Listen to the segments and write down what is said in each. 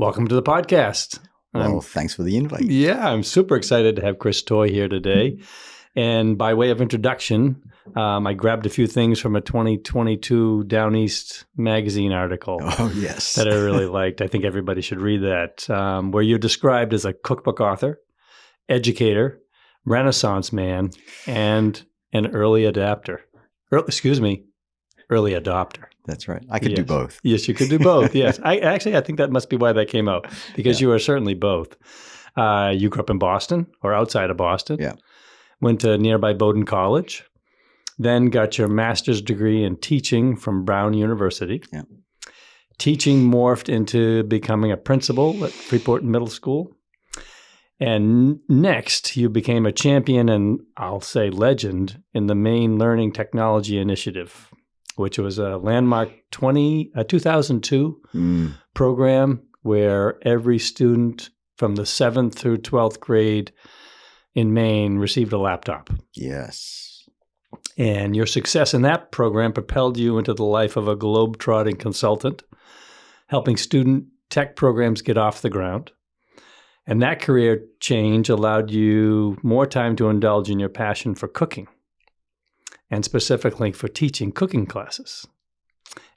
Welcome to the podcast. Well, thanks for the invite. Yeah, I'm super excited to have Chris Toy here today. And by way of introduction, I grabbed a few things from a 2022 Down East magazine article. Oh, yes. That I really liked. I think everybody should read that, where you're described as a cookbook author, educator, Renaissance man, and an early adapter. Early adopter. That's right. I could do both. Yes, you could do both. Yes. I think that must be why that came out, because you are certainly both. You grew up in Boston or outside of Boston. Yeah. Went to nearby Bowdoin College, then got your master's degree in teaching from Brown University. Yeah. Teaching morphed into becoming a principal at Freeport Middle School. And next, you became a champion and I'll say legend in the Maine Learning Technology Initiative, which was a landmark 2002 program where every student from the 7th through 12th grade in Maine received a laptop. Yes. And your success in that program propelled you into the life of a globe-trotting consultant, helping student tech programs get off the ground. And that career change allowed you more time to indulge in your passion for cooking, and specifically for teaching cooking classes.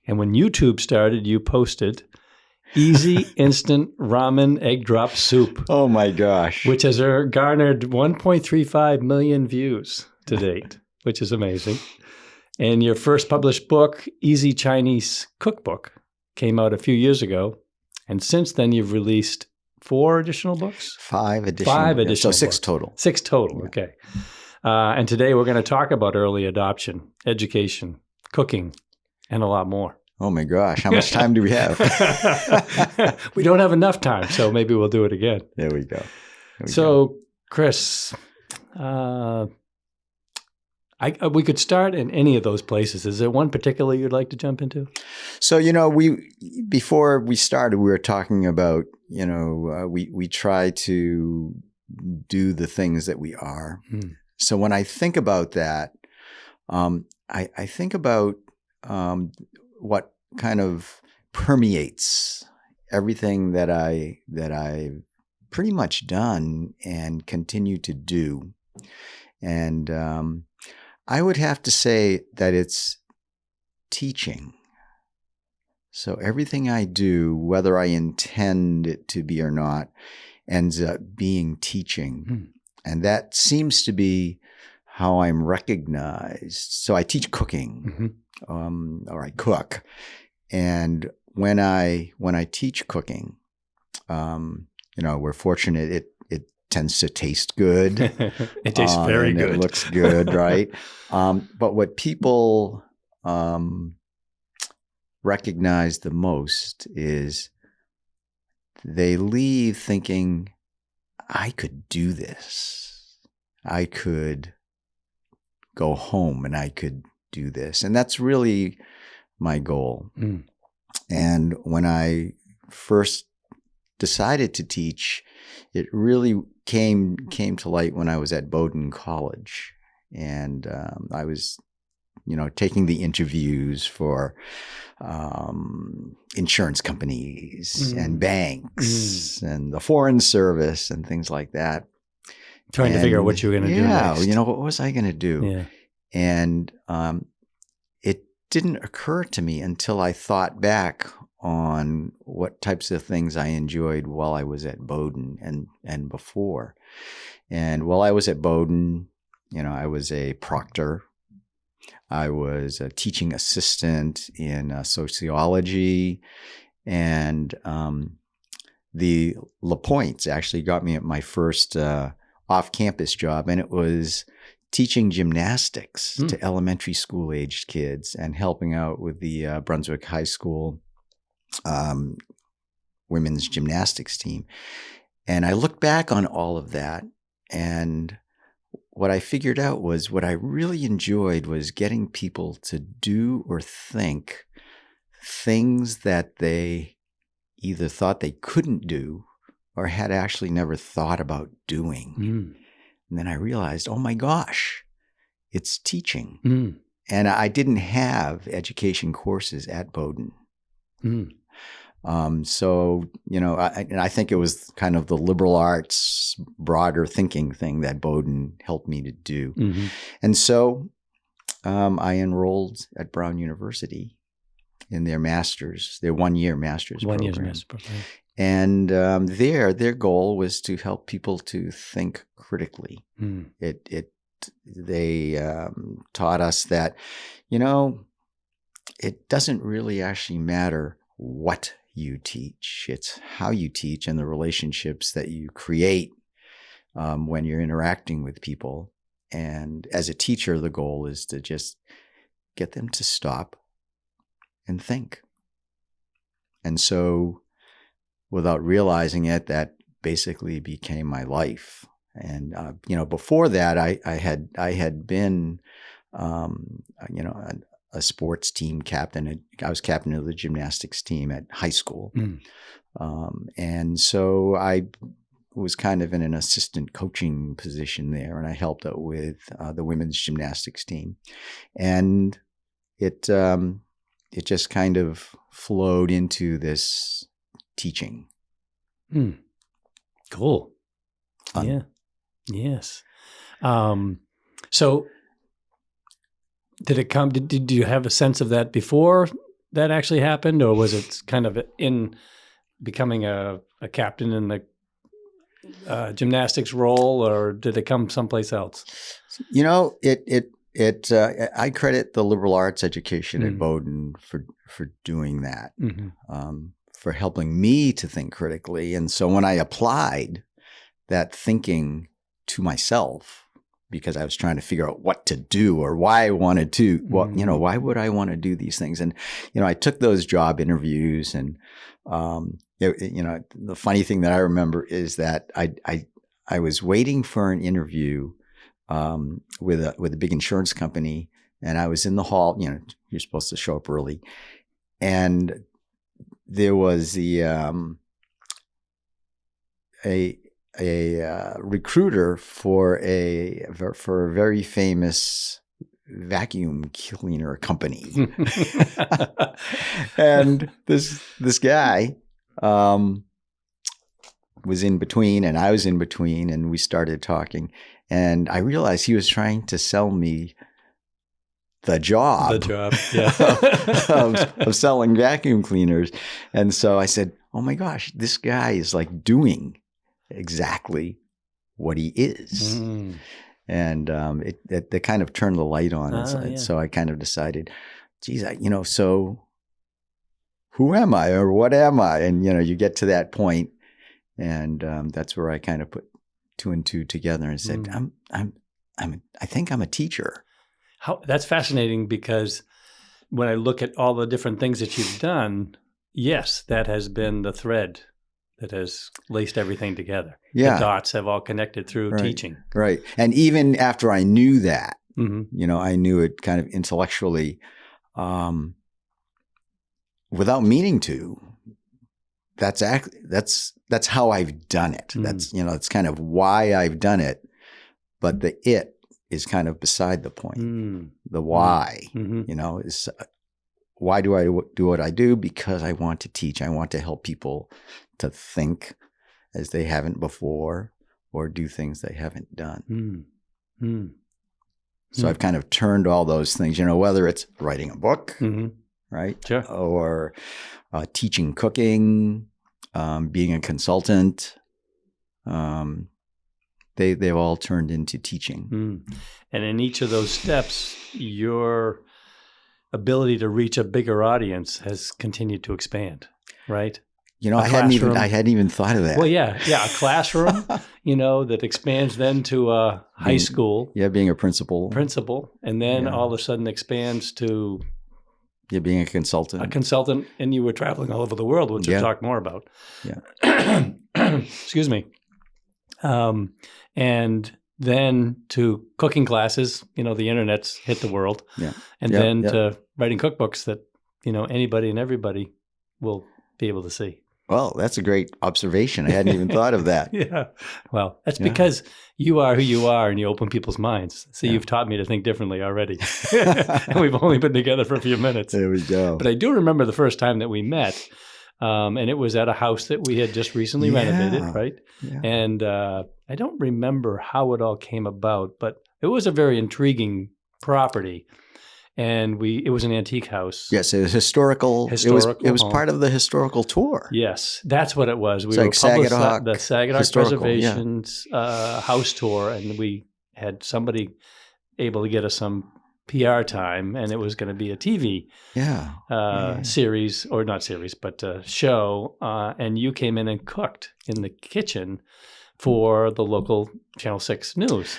And when YouTube started, you posted easy, instant ramen egg drop soup. Oh my gosh. Which has garnered 1.35 million views to date, which is amazing. And your first published book, Easy Chinese Cookbook, came out a few years ago. And since then, you've released 4 additional books? 5 additional. 5 additional. So 6 books. total. 6 total, Yeah. okay. And today we're going to talk about early adoption, education, cooking, and a lot more. Oh my gosh. How much time do we have? We don't have enough time, so maybe we'll do it again. There we go. Chris, we could start in any of those places. Is there one particular you'd like to jump into? So, before we started, we were talking about, we try to do the things that we are. So when I think about that, I think about what kind of permeates everything that I've pretty much done and continue to do. And I would have to say that it's teaching. So everything I do, whether I intend it to be or not, ends up being teaching. And that seems to be how I'm recognized. So I teach cooking, or I cook. And when I teach cooking, we're fortunate it tends to taste good. It tastes very good. It looks good, right? But what people recognize the most is they leave thinking, I could do this. I could go home and I could do this. And that's really my goal. And when I first decided to teach, it really came to light when I was at Bowdoin College. And I was, taking the interviews for insurance companies and banks and the Foreign Service and things like that. Trying to figure out what you were going to do next. Yeah, what was I going to do? Yeah. And it didn't occur to me until I thought back on what types of things I enjoyed while I was at Bowdoin and before. And while I was at Bowdoin, I was a proctor. I was a teaching assistant in sociology, and the LaPointes actually got me at my first off-campus job, and it was teaching gymnastics to elementary school-aged kids and helping out with the Brunswick High School women's gymnastics team. And I looked back on all of that, and what I figured out was what I really enjoyed was getting people to do or think things that they either thought they couldn't do or had actually never thought about doing. And then I realized, oh my gosh, it's teaching. And I didn't have education courses at Bowdoin. So, I think it was kind of the liberal arts, broader thinking thing that Bowdoin helped me to do. Mm-hmm. And so I enrolled at Brown University in their 1-year master's program. 1 year's master's program. And their goal was to help people to think critically. Mm. They taught us that, it doesn't really actually matter what you teach. It's how you teach and the relationships that you create when you're interacting with people. And as a teacher, the goal is to just get them to stop and think. And so, without realizing it, that basically became my life. And before that, I had been, a sports team captain. I was captain of the gymnastics team at high school, and so I was kind of in an assistant coaching position there, and I helped out with the women's gymnastics team, and it just kind of flowed into this teaching. Cool. Yeah. Yes. So did it come, did you have a sense of that before that actually happened, or was it kind of in becoming a captain in the gymnastics role, or did it come someplace else? I credit the liberal arts education at Bowdoin for doing that, for helping me to think critically. And so when I applied that thinking to myself, because I was trying to figure out what to do or why I wanted to, why would I want to do these things? And, I took those job interviews, and, the funny thing that I remember is that I was waiting for an interview with a big insurance company, and I was in the hall. You're supposed to show up early, and there was a recruiter for a very famous vacuum cleaner company, and this guy was in between, and I was in between, and we started talking. And I realized he was trying to sell me the job. Yeah. of selling vacuum cleaners. And so I said, oh my gosh, this guy is like doing exactly what he is. And it kind of turned the light on. And so I kind of decided, geez, so who am I, or what am I? And, you get to that point, and that's where I kind of put 2 and 2 together and said, I think I'm a teacher. That's fascinating, because when I look at all the different things that you've done, yes, that has been the thread that has laced everything together. Yeah. The dots have all connected through teaching. Right. And even after I knew that, I knew it kind of intellectually, without meaning to. That's how I've done it. That's, it's kind of why I've done it, but the it is kind of beside the point. The why, is why do I do what I do? Because I want to teach. I want to help people to think as they haven't before, or do things they haven't done. So I've kind of turned all those things, whether it's writing a book, right? Sure. Or teaching cooking, being a consultant, they've all turned into teaching. And in each of those steps, your ability to reach a bigger audience has continued to expand, right? I hadn't even thought of that. Well, yeah, a classroom, that expands then to a high school. Yeah, being a principal, and then all of a sudden expands to being a consultant. And you were traveling all over the world, which we'll talk more about. Yeah. Excuse me. And then to cooking classes, the internet's hit the world. Yeah. And then to writing cookbooks that, anybody and everybody will be able to see. Well, that's a great observation. I hadn't even thought of that. Yeah. Well, that's because you are who you are, and you open people's minds. So you've taught me to think differently already. And we've only been together for a few minutes. There we go. But I do remember the first time that we met. And it was at a house that we had just recently renovated, right? Yeah. And I don't remember how it all came about, but it was a very intriguing property. And it was an antique house. Yes, it was historical. It was home. part of the historical tour. Yes, that's what it was. We It's were like Saginaw, the Saginaw Preservation's house tour, and we had somebody able to get us some PR time, and it was going to be a TV series, or not series, but show. And you came in and cooked in the kitchen for the local Channel 6 news.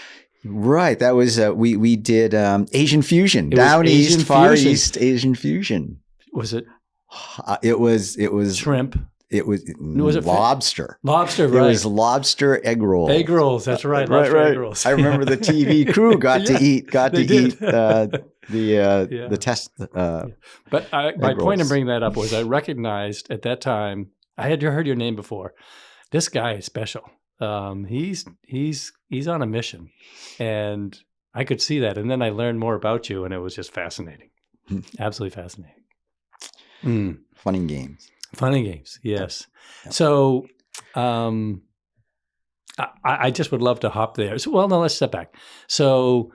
Right. That was we did Asian fusion, down east, far east Asian fusion. Was it? It was shrimp. It was lobster. Lobster, right? It was lobster egg rolls. Egg rolls. That's right. Lobster egg rolls. I remember the TV crew got to eat the test. But my point in bringing that up was I recognized at that time, I had heard your name before. This guy is special. He's on a mission, and I could see that. And then I learned more about you, and it was just fascinating, absolutely fascinating. Fun and games. Fun and games, yes. Yep. So, I just would love to hop there. So, well, no, let's step back. So,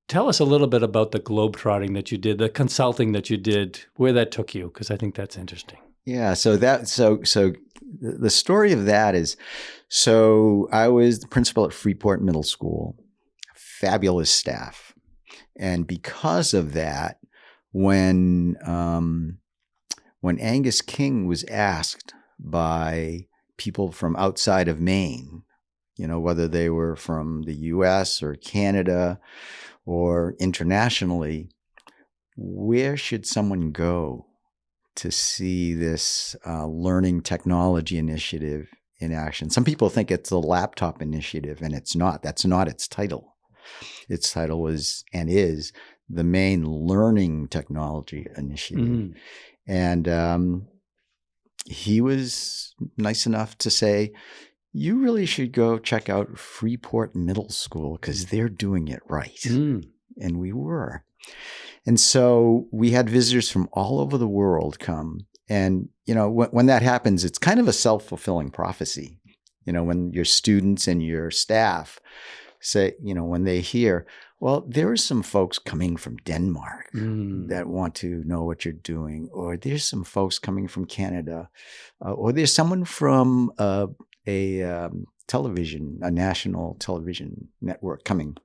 tell us a little bit about the globetrotting that you did, the consulting that you did, where that took you, because I think that's interesting. Yeah. So the story of that is, so I was the principal at Freeport Middle School, fabulous staff. And because of that, when Angus King was asked by people from outside of Maine, whether they were from the US or Canada or internationally, where should someone go to see this learning technology initiative in action? Some people think it's the laptop initiative, and it's not. That's not its title. Its title was and is the Maine Learning Technology Initiative. And he was nice enough to say, you really should go check out Freeport Middle School because they're doing it right. And we were. And so we had visitors from all over the world come. And, when that happens, it's kind of a self-fulfilling prophecy. When your students and your staff say, when they hear, well, there are some folks coming from Denmark that want to know what you're doing, or there's some folks coming from Canada, or there's someone from a national television network coming,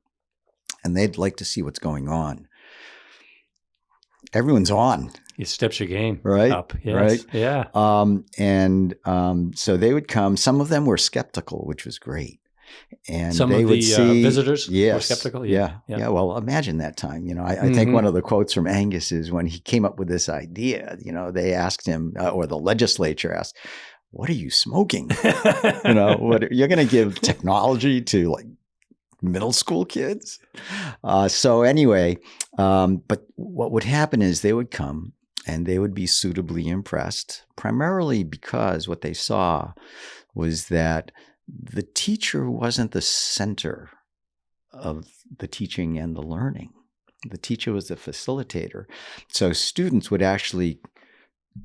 and they'd like to see what's going on. Everyone's on. It steps your game up. Yes. Right. Yeah. So they would come. Some of them were skeptical, which was great. And some they of would the see, visitors yes, were skeptical. Yeah. Well, imagine that time. I think one of the quotes from Angus is when he came up with this idea. They asked him, or the legislature asked, "What are you smoking? What you're going to give technology to like middle school kids?" So anyway, but what would happen is they would come and they would be suitably impressed, primarily because what they saw was that the teacher wasn't the center of the teaching and the learning. The teacher was the facilitator. So students would actually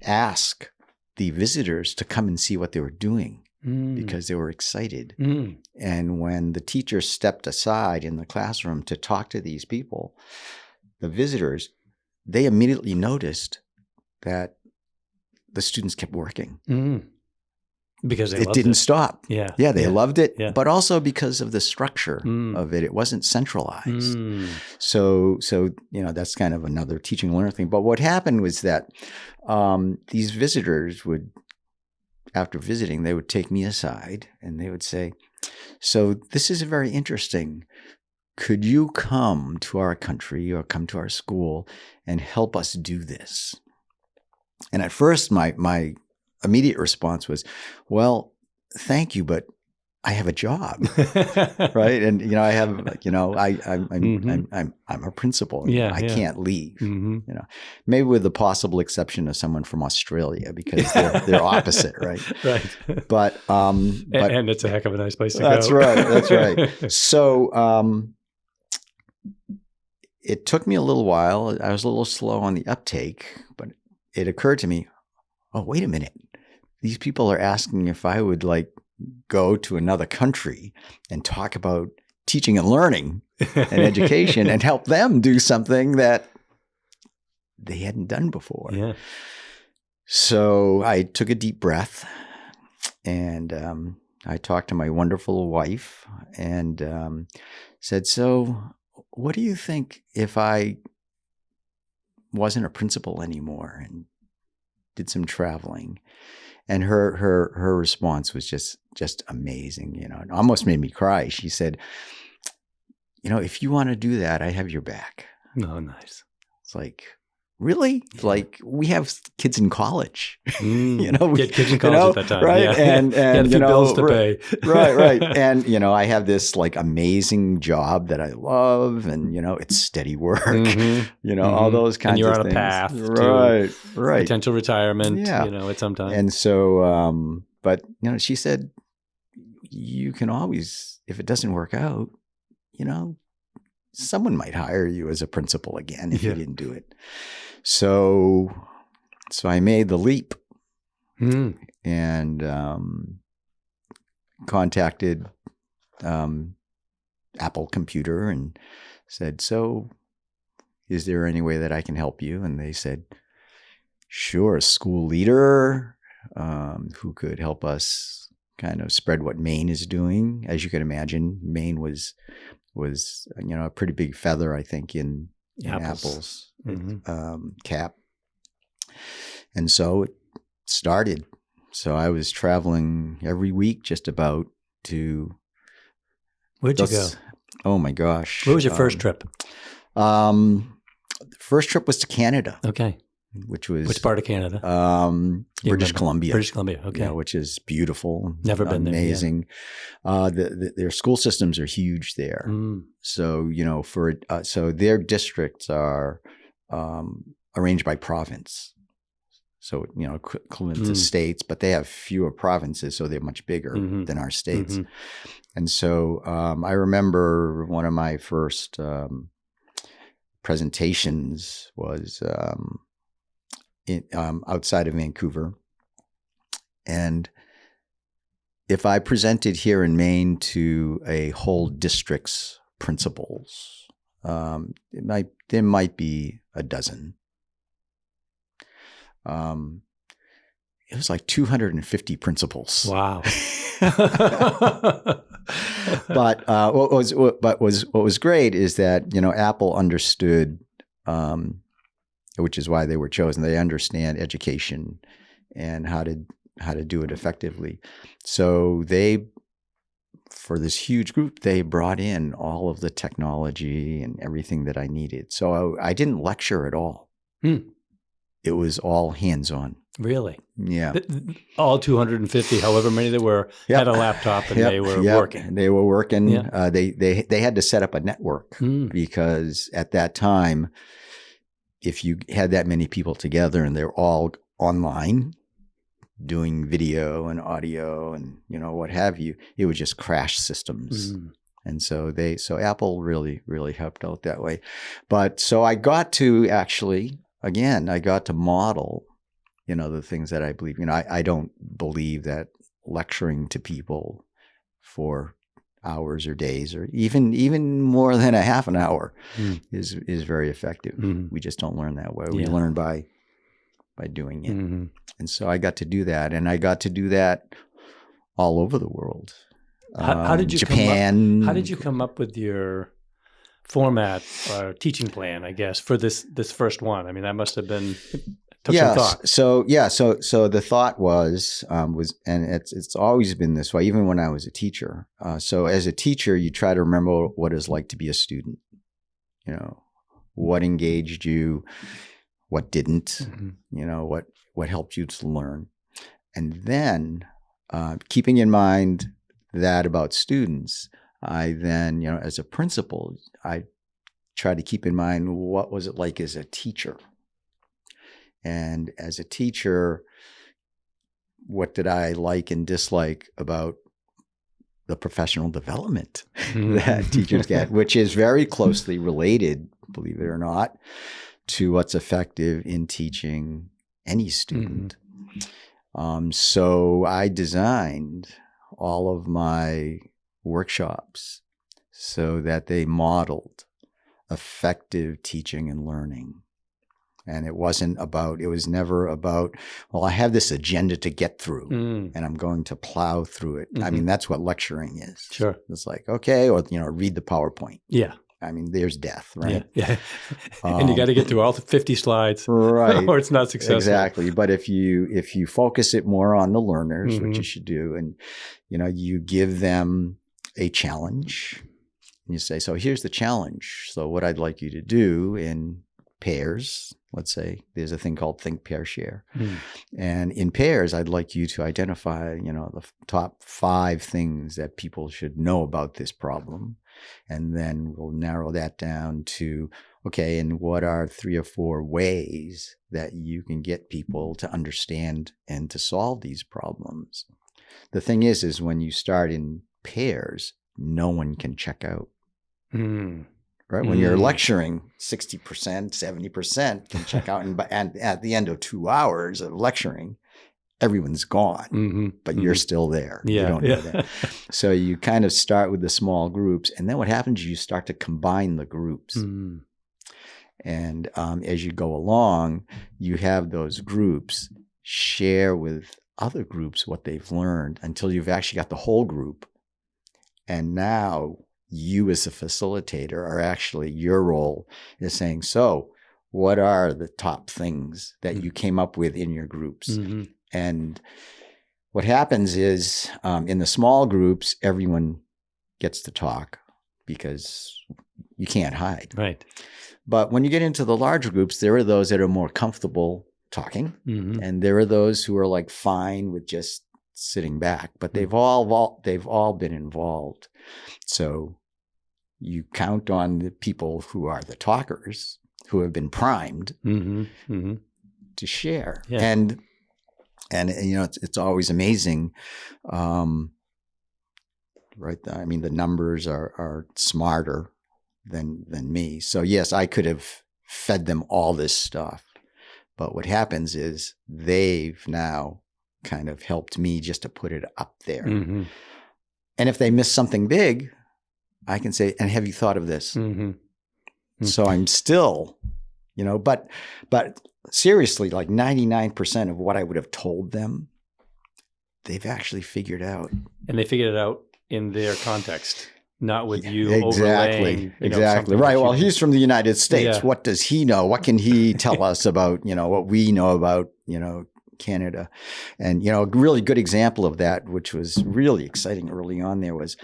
ask the visitors to come and see what they were doing because they were excited. And when the teacher stepped aside in the classroom to talk to these people, the visitors, they immediately noticed that the students kept working. Because it didn't stop. Yeah. They loved it, but also because of the structure of it. It wasn't centralized. So that's kind of another teaching and learning thing. But what happened was that these visitors would, after visiting, they would take me aside and they would say, "So this is very interesting. Could you come to our country or come to our school and help us do this?" And at first, my immediate response was, "Well, thank you, but I have a job, right? And I have, I'm a principal. I can't leave. Maybe with the possible exception of someone from Australia because they're opposite, right? Right. But and it's a heck of a nice place to go. That's right. So it took me a little while. I was a little slow on the uptake, but it occurred to me, oh, wait a minute. These people are asking if I would like go to another country and talk about teaching and learning and education and help them do something that they hadn't done before. Yeah. So I took a deep breath and I talked to my wonderful wife and said, so what do you think if I wasn't a principal anymore and did some traveling? And her response was just amazing. You know, it almost made me cry. She said, you know, if you want to do that, I have your back. Oh, nice. It's like, really? Yeah. Like, we have kids in college. You know, get kids in college at that time, right? Yeah. And a few bills to pay. right. And you know, I have this like amazing job that I love, and you know, it's steady work. You know, all those kinds of things. And you're on a path to right, potential retirement. Yeah. You know, at some time. And so, but you know, she said, you can always, if it doesn't work out, you know, someone might hire you as a principal again if you didn't do it. So I made the leap and contacted Apple Computer and said, so is there any way that I can help you? And they said, sure, a school leader who could help us kind of spread what Maine is doing. As you can imagine, Maine was you know, a pretty big feather, I think, in Apple's cap. And so it started. So I was traveling every week just about to... Where'd you go? Oh my gosh. Where was your first trip? The first trip was to Canada. Okay. Which part of Canada? British Columbia. British Columbia, okay. Yeah, which is beautiful. Never been there. Amazing. Their school systems are huge there. So, you know, so their districts are arranged by province. So, you know, equivalent to states, but they have fewer provinces, so they're much bigger than our states. And so I remember one of my first presentations was outside of Vancouver. And if I presented here in Maine to a whole district's principals, there might be a dozen. It was like 250 principals. Wow. But what was great is that, you know, Apple understood, which is why they were chosen. They understand education and how to do it effectively. So for this huge group, they brought in all of the technology and everything that I needed. So I didn't lecture at all. It was all hands-on. Really? Yeah. All 250, however many there were, had a laptop and they were working. They were working. Yeah. They had to set up a network because at that time, if you had that many people together and they're all online doing video and audio and, you know, what have you, it would just crash systems. And so Apple really, really helped out that way. But so I got to actually, again, I got to model, you know, the things that I believe. You know, I don't believe that lecturing to people for hours or days or even more than a half an hour is very effective. We just don't learn that way. We learn by doing it. And so I got to do that, and I got to do that all over the world. How did you Japan? How did you come up with your format or teaching plan, I guess, for this first one? I mean, that must have been took some thought. So the thought was, and it's always been this way, even when I was a teacher. So as a teacher, you try to remember what it's like to be a student. You know, what engaged you, what didn't. You know, what helped you to learn, and then keeping in mind that about students, I then, you know, as a principal, I try to keep in mind what was it like as a teacher. And as a teacher, what did I like and dislike about the professional development that teachers get, which is very closely related, believe it or not, to what's effective in teaching any student. So I designed all of my workshops so that they modeled effective teaching and learning. And it was never about, well, I have this agenda to get through and I'm going to plow through it. I mean, that's what lecturing is. Sure. It's like, okay, or, read the PowerPoint. Yeah. I mean, there's death, right? Yeah. And you got to get through all the 50 slides, right? Or it's not successful. Exactly. But if you focus it more on the learners, which you should do, and you give them a challenge, and you say, so here's the challenge. So what I'd like you to do in pairs, let's say there's a thing called think, pair, share. And in pairs, I'd like you to identify, the top 5 things that people should know about this problem. And then we'll narrow that down to, okay, and what are 3 or 4 ways that you can get people to understand and to solve these problems? The thing is when you start in pairs, no one can check out. Right? When you're lecturing, 60%, 70% can check out. And at the end of 2 hours of lecturing, everyone's gone, but you're still there. Yeah, you don't know that. So you kind of start with the small groups. And then what happens is you start to combine the groups. And as you go along, you have those groups share with other groups what they've learned until you've actually got the whole group. And now you as a facilitator are actually, your role is saying, so what are the top things that you came up with in your groups? And what happens is in the small groups, everyone gets to talk because you can't hide. Right. But when you get into the larger groups, there are those that are more comfortable talking. And there are those who are like fine with just sitting back, but they've all been involved. So you count on the people who are the talkers, who have been primed to share. Yeah. And it's always amazing, right? I mean, the numbers are smarter than me. So yes, I could have fed them all this stuff, but what happens is they've now kind of helped me just to put it up there. And if they miss something big, I can say, and have you thought of this? So I'm still, but seriously, like 99% of what I would have told them, they've actually figured out. And they figured it out in their context, not with you overlaying. Exactly. Right. Well, he's from the United States. Yeah. What does he know? What can he tell us about, what we know about, Canada? And, a really good example of that, which was really exciting early on there, was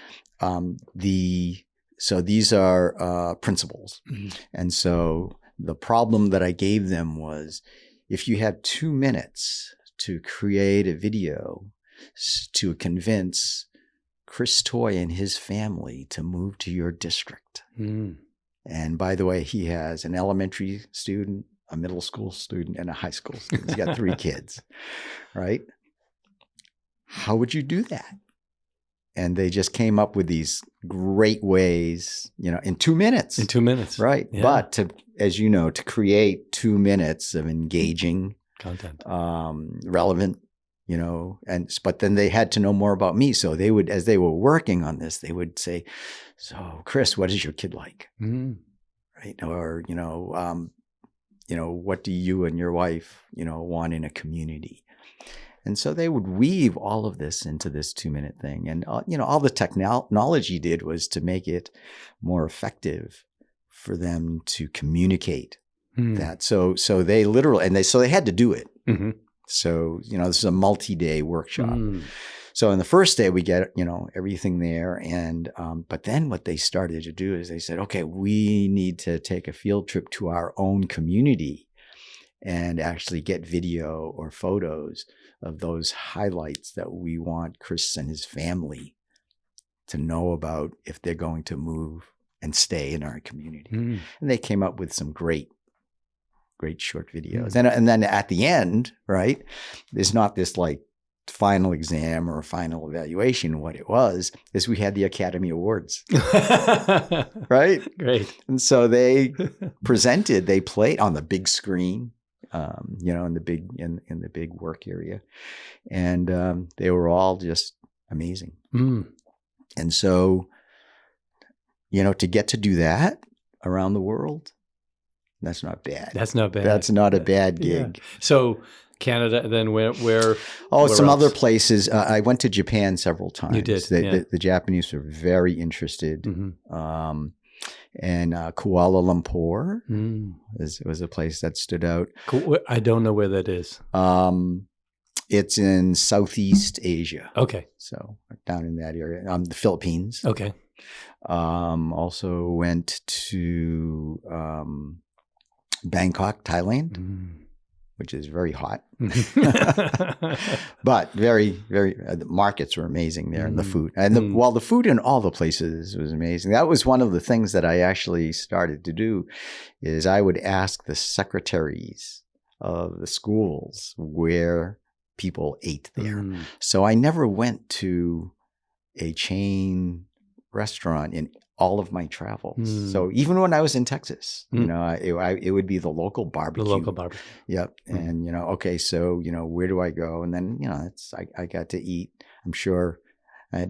so these are principles. And so the problem that I gave them was, if you have 2 minutes to create a video to convince Chris Toy and his family to move to your district. And by the way, he has an elementary student, a middle school student, and a high school student. He's got 3 kids, right? How would you do that? And they just came up with these great ways, in 2 minutes. In 2 minutes. Right. Yeah. But to create 2 minutes of engaging content, relevant, but then they had to know more about me. So they would, as they were working on this, they would say, so Chris, what is your kid like? Right. Or, what do you and your wife, want in a community? And so they would weave all of this into this 2-minute thing. And, all the technology did was to make it more effective for them to communicate that. So they literally, so they had to do it. So, this is a multi-day workshop. So in the first day we get, everything there. And, but then what they started to do is they said, okay, we need to take a field trip to our own community and actually get video or photos of those highlights that we want Chris and his family to know about if they're going to move and stay in our community. And they came up with some great short videos. And then at the end, right, there's not this like final exam or final evaluation. What it was is we had the Academy Awards, right? Great. And so they presented, they played on the big screen. in the big work area, and they were all just amazing. And so, to get to do that around the world, that's not bad. That's not bad. That's not a bad gig. Yeah. So Canada, then where? Oh, where some else? other places. I went to Japan several times. You did. The Japanese were very interested. And Kuala Lumpur was a place that stood out. I don't know where that is. It's in Southeast Asia. Okay. So down in that area. The Philippines. Okay. Also went to Bangkok, Thailand, which is very hot. But very, very, the markets were amazing there, and the food. And the food in all the places was amazing. That was one of the things that I actually started to do, is I would ask the secretaries of the schools where people ate there. So I never went to a chain restaurant in all of my travels. So even when I was in Texas, it would be the local barbecue. The local barbecue. Yep. And, okay, so, where do I go? And then, I got to eat. I'm sure I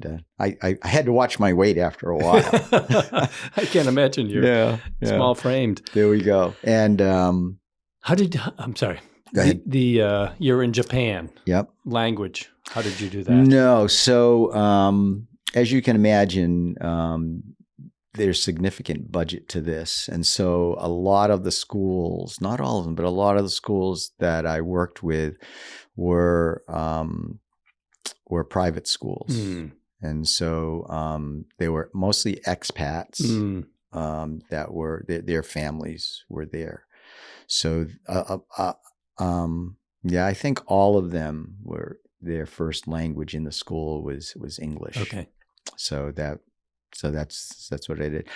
had to watch my weight after a while. I can't imagine you're small framed. There we go. And I'm sorry. Go ahead. You're in Japan. Yep. Language. How did you do that? No. So as you can imagine, there's significant budget to this. And so a lot of the schools, not all of them, but a lot of the schools that I worked with were private schools. And so they were mostly expats that were, their families were there. So, I think all of them were, their first language in the school was English. Okay. So that's what I did.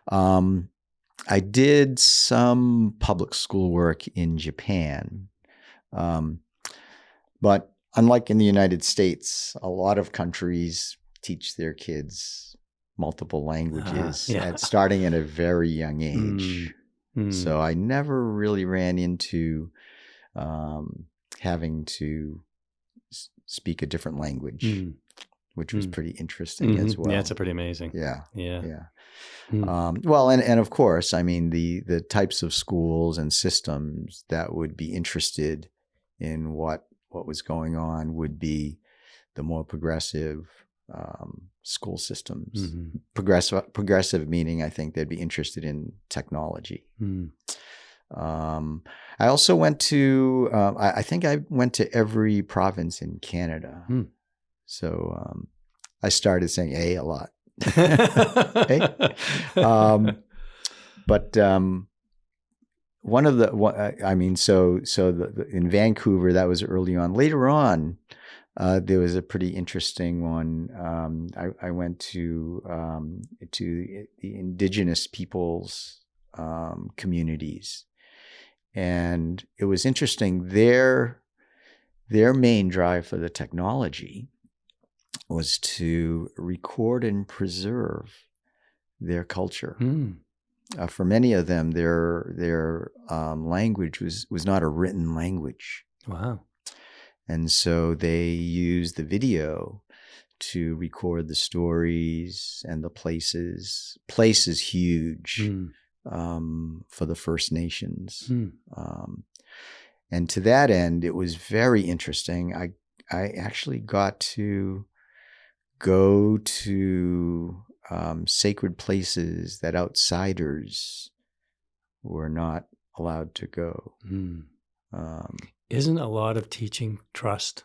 I did some public school work in Japan, but unlike in the United States, a lot of countries teach their kids multiple languages starting at a very young age. So I never really ran into having to speak a different language. Which was pretty interesting as well. Yeah, it's pretty amazing. Yeah. Mm. Well, and of course, I mean, the types of schools and systems that would be interested in what was going on would be the more progressive school systems. Progressive meaning, I think they'd be interested in technology. I also went to, I think I went to every province in Canada. So I started saying "a" a lot. But one of the, in Vancouver, that was early on. Later on, there was a pretty interesting one. I went to the Indigenous Peoples communities, and it was interesting. Their main drive for the technology was to record and preserve their culture. For many of them, their language was not a written language. Wow. And so they used the video to record the stories and the places. Place is huge for the First Nations. And to that end, it was very interesting. I actually got to go to sacred places that outsiders were not allowed to go. Isn't a lot of teaching trust?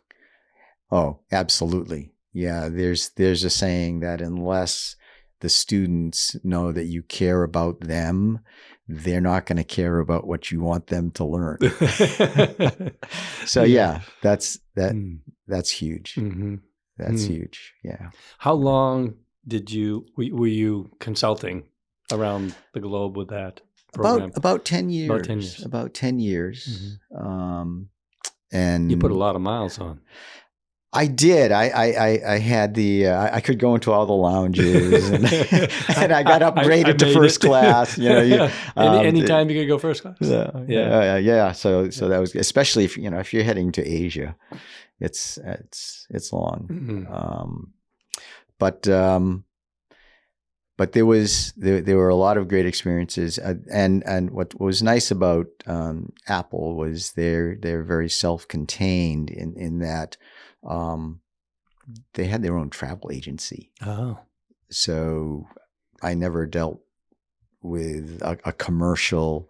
Oh, absolutely. Yeah, there's a saying that unless the students know that you care about them, they're not going to care about what you want them to learn. So that's huge. That's huge. Yeah. How long were you consulting around the globe with that program? About 10 years. And you put a lot of miles on. I did. I had the. I could go into all the lounges, and, and I got upgraded to first class. You know, anytime you could go first class. Yeah. So that was, especially if if you're heading to Asia, it's long. Mm-hmm. But there were a lot of great experiences, and what was nice about Apple was they're very self-contained in that they had their own travel agency. Oh, so I never dealt with a commercial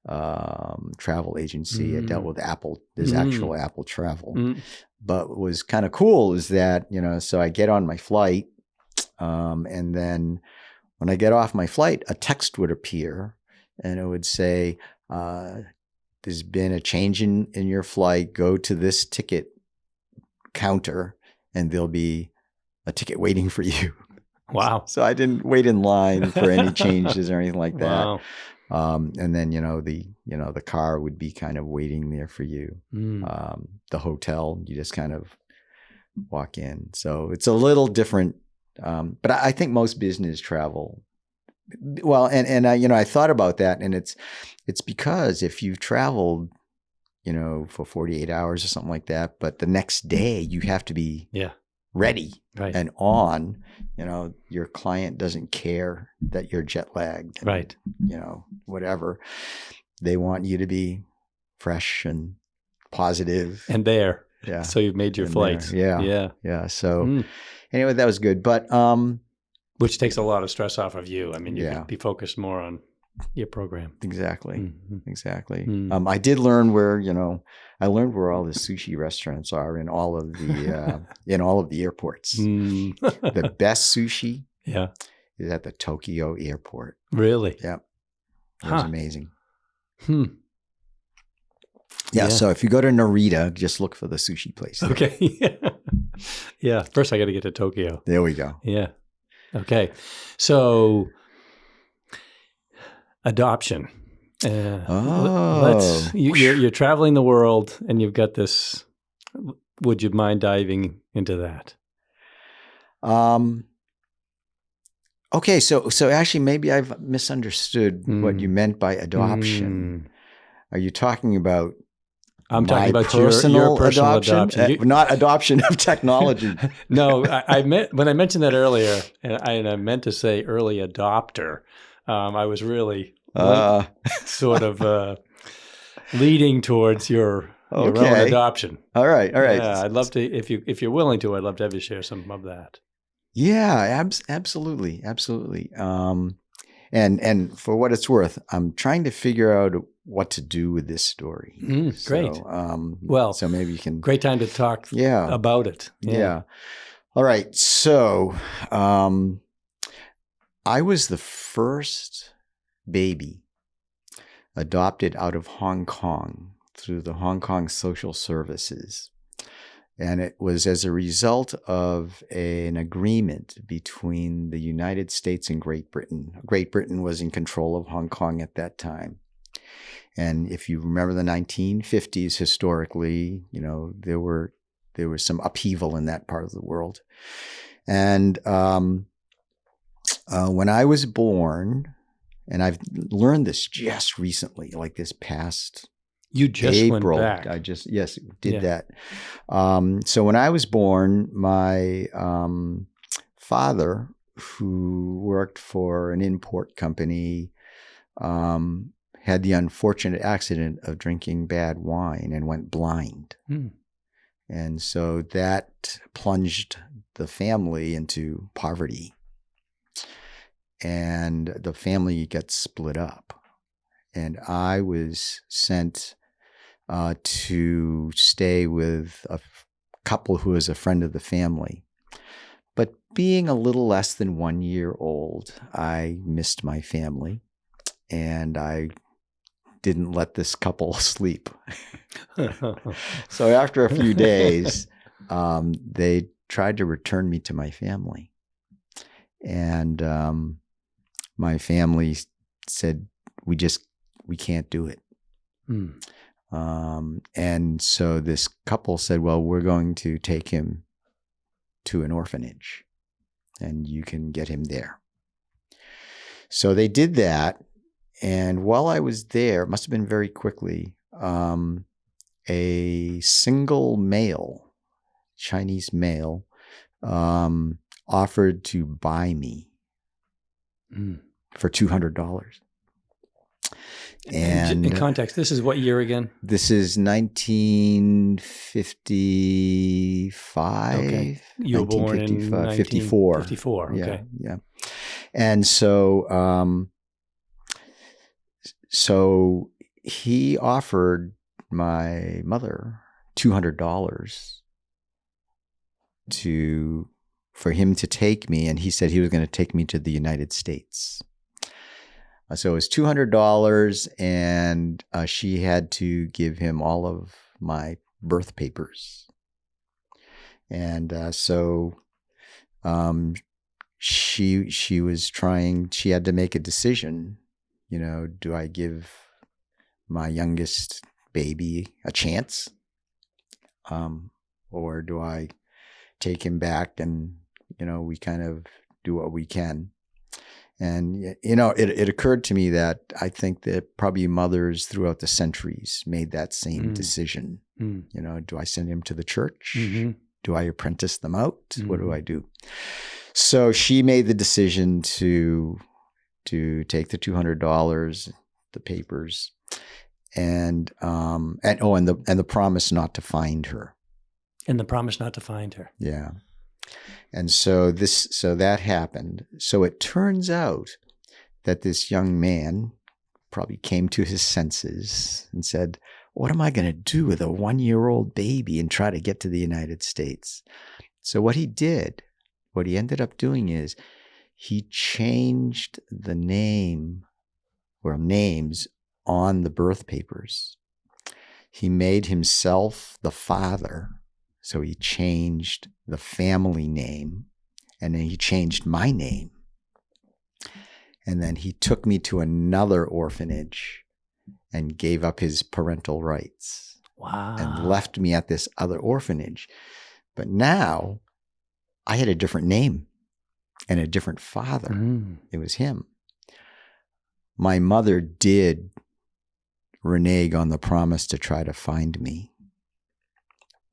travel agency. I dealt with Apple. There's actual Apple travel. But what was kind of cool is that so I get on my flight, and then when I get off my flight, a text would appear, and it would say, there's been a change in your flight. Go to this ticket counter, and there'll be a ticket waiting for you. Wow. So I didn't wait in line for any changes or anything like that. Wow. And then, the car would be kind of waiting there for you. The hotel, you just kind of walk in. So it's a little different. But I think most business travel, well, and I thought about that, and it's because if you've traveled, for 48 hours or something like that, but the next day you have to be ready and on, your client doesn't care that you're jet lagged, and, whatever. They want you to be fresh and positive and there. Yeah. So you've made your flights. Yeah. So anyway, that was good. But which takes a lot of stress off of you. I mean, you can be focused more on your program. Exactly. I did learn where, I learned where all the sushi restaurants are in all of the airports. The best sushi is at the Tokyo airport. Really? Yep. It was amazing. Yeah, so if you go to Narita, just look for the sushi place. There. Okay. Yeah. First, I got to get to Tokyo. There we go. Yeah. Okay. So, adoption. You're traveling the world, and you've got this. Would you mind diving into that? Okay. So actually, maybe I've misunderstood what you meant by adoption. Are you talking about? I'm talking about your personal adoption. Not adoption of technology. No, I meant when I mentioned that earlier, and I meant to say early adopter. I was really sort of leading towards your own adoption. All right. Yeah, I'd love to if you're willing to. I'd love to have you share some of that. Yeah, absolutely. And for what it's worth, I'm trying to figure out what to do with this story. Great. So maybe you can. Great time to talk about it. Yeah. All right. So I was the first baby adopted out of Hong Kong through the Hong Kong Social Services. And it was as a result of an agreement between the United States and Great Britain. Great Britain was in control of Hong Kong at that time. And if you remember the 1950s, historically, there was some upheaval in that part of the world. And when I was born, and I've learned this just recently, like this past You just April, went back. I just did that. So when I was born, my father, who worked for an import company, had the unfortunate accident of drinking bad wine and went blind. And so that plunged the family into poverty. And the family got split up. And I was sent to stay with a couple who was a friend of the family. But being a little less than 1 year old, I missed my family, and I didn't let this couple sleep. So after a few days, they tried to return me to my family. And my family said, we can't do it. And so this couple said, well, we're going to take him to an orphanage and you can get him there. So they did that. And while I was there, it must have been very quickly, a single male, Chinese male, offered to buy me for $200. And in context, this is what year again? This is 1955. Okay. You were born in 54. 1954. Okay. Yeah. And so, so he offered my mother $200 for him to take me, and he said he was going to take me to the United States. So it was $200, and she had to give him all of my birth papers. And so she was trying. She had to make a decision. You know, do I give my youngest baby a chance, or do I take him back and we kind of do what we can? And, it occurred to me that I think that probably mothers throughout the centuries made that same decision. Do I send him to the church? Mm-hmm. Do I apprentice them out? Mm-hmm. What do I do? So she made the decision to take the $200, the papers, and the promise not to find her. And the promise not to find her. Yeah. And so that happened. So it turns out that this young man probably came to his senses and said, what am I going to do with a 1-year-old baby and try to get to the United States? So what he ended up doing is he changed the names on the birth papers. He made himself the father. So he changed the family name, and then he changed my name. And then he took me to another orphanage and gave up his parental rights. Wow. And left me at this other orphanage. But now I had a different name and a different father. It was him. My mother did renege on the promise to try to find me.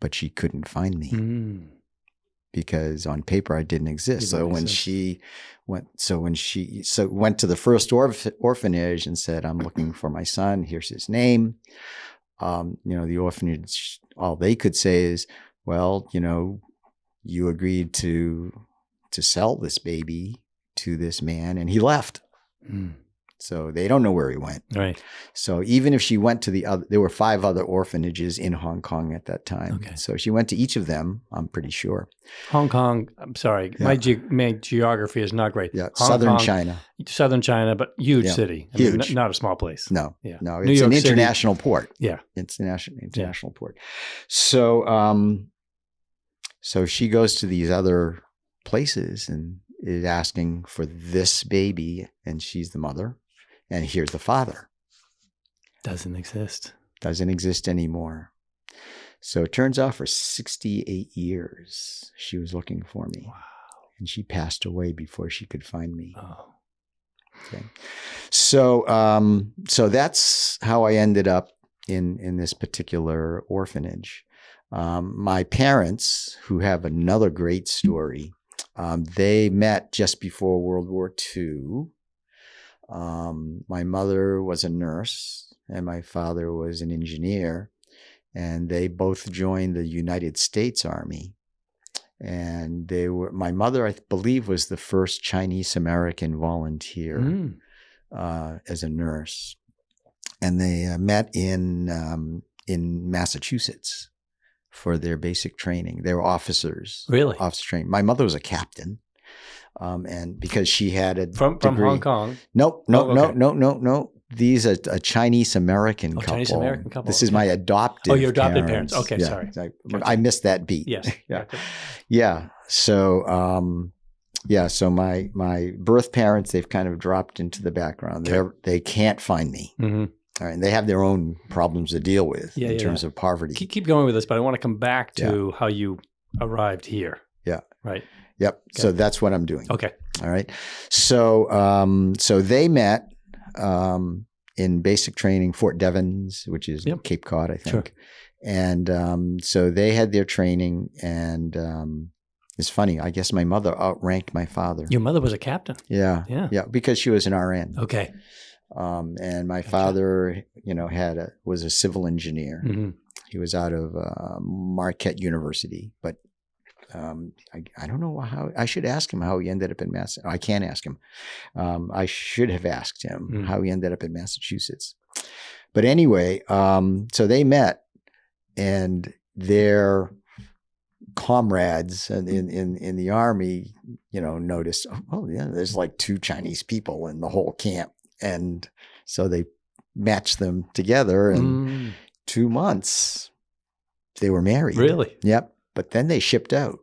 But she couldn't find me because on paper I didn't exist. So when she went to the first orphanage and said, "I'm looking for my son. Here's his name." The orphanage, all they could say is, "Well, you agreed to sell this baby to this man, and he left." So they don't know where he went. Right. So even if she went to there were 5 other orphanages in Hong Kong at that time. Okay. So she went to each of them, I'm pretty sure. Hong Kong, I'm sorry, my geography is not great. Yeah, Southern China, but huge city. I huge. mean, not a small place. No, yeah. No, it's an international port. Yeah. It's an international port. So, so she goes to these other places and is asking for this baby, and she's the mother. And here's the father. Doesn't exist anymore. So it turns out for 68 years, she was looking for me. Wow. And she passed away before she could find me. Oh. Okay. So, so that's how I ended up in this particular orphanage. My parents, who have another great story, they met just before World War II. My mother was a nurse and my father was an engineer, and they both joined the United States Army. And my mother, I believe, was the first Chinese American volunteer as a nurse. And they met in Massachusetts for their basic training. They were officers. Really? Officer training. My mother was a captain. And because she had a from Hong Kong. No. These are a Chinese American couple. Chinese American couple. This is my adopted. Oh, your adopted parents. Okay, yeah, sorry. I missed that beat. Yes. Yeah. Gotcha. Yeah. So, so my birth parents, they've kind of dropped into the background. They can't find me. Mm-hmm. All right, and they have their own problems to deal with in terms of poverty. Keep going with this, but I want to come back to how you arrived here. Yeah. Right. Yep. Okay. So that's what I'm doing. Okay. All right. So so they met in basic training, Fort Devens, which is Cape Cod, I think. Sure. And so they had their training, and it's funny. I guess my mother outranked my father. Your mother was a captain. Yeah. Because she was an RN. Okay. And my father, was a civil engineer. Mm-hmm. He was out of Marquette University, but I don't know how. I should ask him how he ended up in Massachusetts. I can't ask him. I should have asked him how he ended up in Massachusetts. But anyway, so they met, and their comrades in the Army, noticed, oh yeah, there's like 2 Chinese people in the whole camp. And so they matched them together, and 2 months they were married. Really? Yep. But then they shipped out.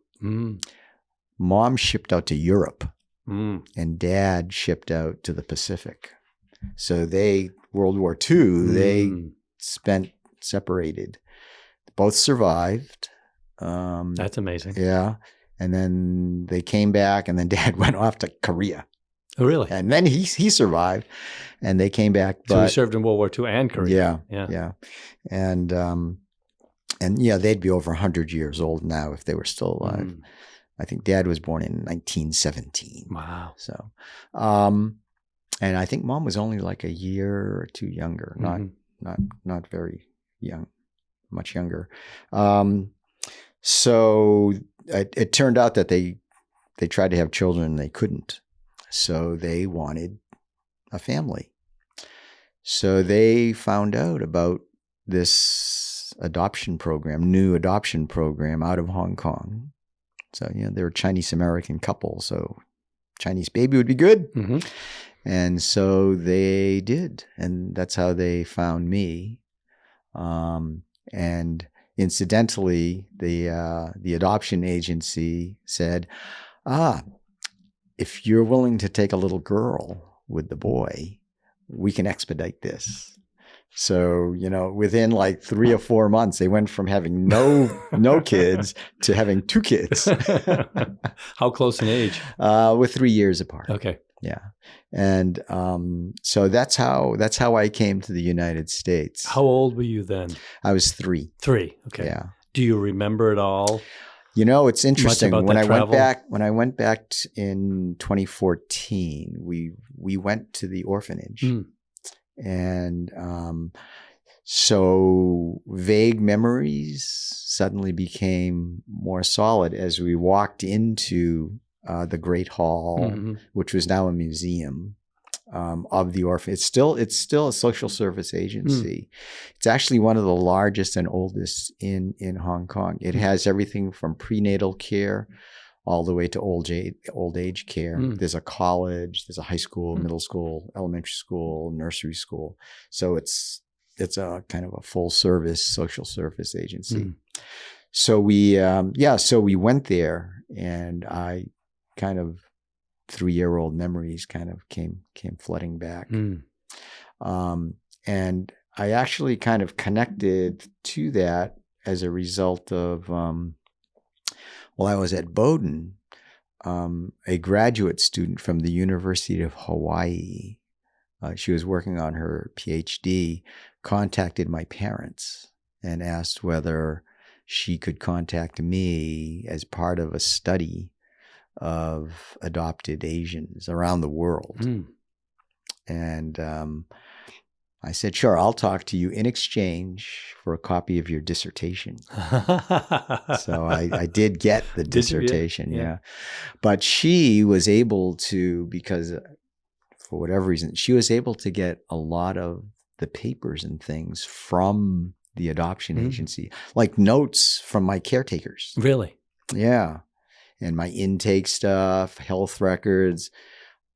Mom shipped out to Europe, and Dad shipped out to the Pacific. So World War II, they spent separated. Both survived. That's amazing. Yeah. And then they came back, and then Dad went off to Korea. Oh, really? And then he survived, and they came back. So he served in World War II and Korea. Yeah. And they'd be over 100 years old now if they were still alive. I think Dad was born in 1917. Wow. So, and I think Mom was only like a year or 2 younger, not very young, much younger. So it turned out that they tried to have children and they couldn't. So they wanted a family. So they found out about this new adoption program out of Hong Kong. So, they're a Chinese American couple. So Chinese baby would be good. Mm-hmm. And so they did. And that's how they found me. And incidentally, the adoption agency said, if you're willing to take a little girl with the boy, we can expedite this. So, within like 3 or 4 months, they went from having no kids to having 2 kids. How close in age? We're 3 years apart. Okay. Yeah. And so that's how I came to the United States. How old were you then? I was 3. 3. Okay. Yeah. Do you remember it all? It's interesting. When I travel? went back in 2014, we went to the orphanage, and so vague memories suddenly became more solid as we walked into the Great Hall, which was now a museum. Of the orphan. It's still a social service agency. It's actually one of the largest and oldest in Hong Kong. It has everything from prenatal care all the way to old age care. There's a college, there's a high school, middle school, elementary school, nursery school. So it's a kind of a full service social service agency. So we went there, and I kind of 3-year-old memories kind of came flooding back. And I actually kind of connected to that as a result of, while I was at Bowdoin, a graduate student from the University of Hawaii, she was working on her PhD, contacted my parents and asked whether she could contact me as part of a study of adopted Asians around the world. And I said, sure, I'll talk to you in exchange for a copy of your dissertation. So I did get the dissertation, yeah. But she was able to, because for whatever reason, she was able to get a lot of the papers and things from the adoption agency, like notes from my caretakers. Really? Yeah. And my intake stuff, health records,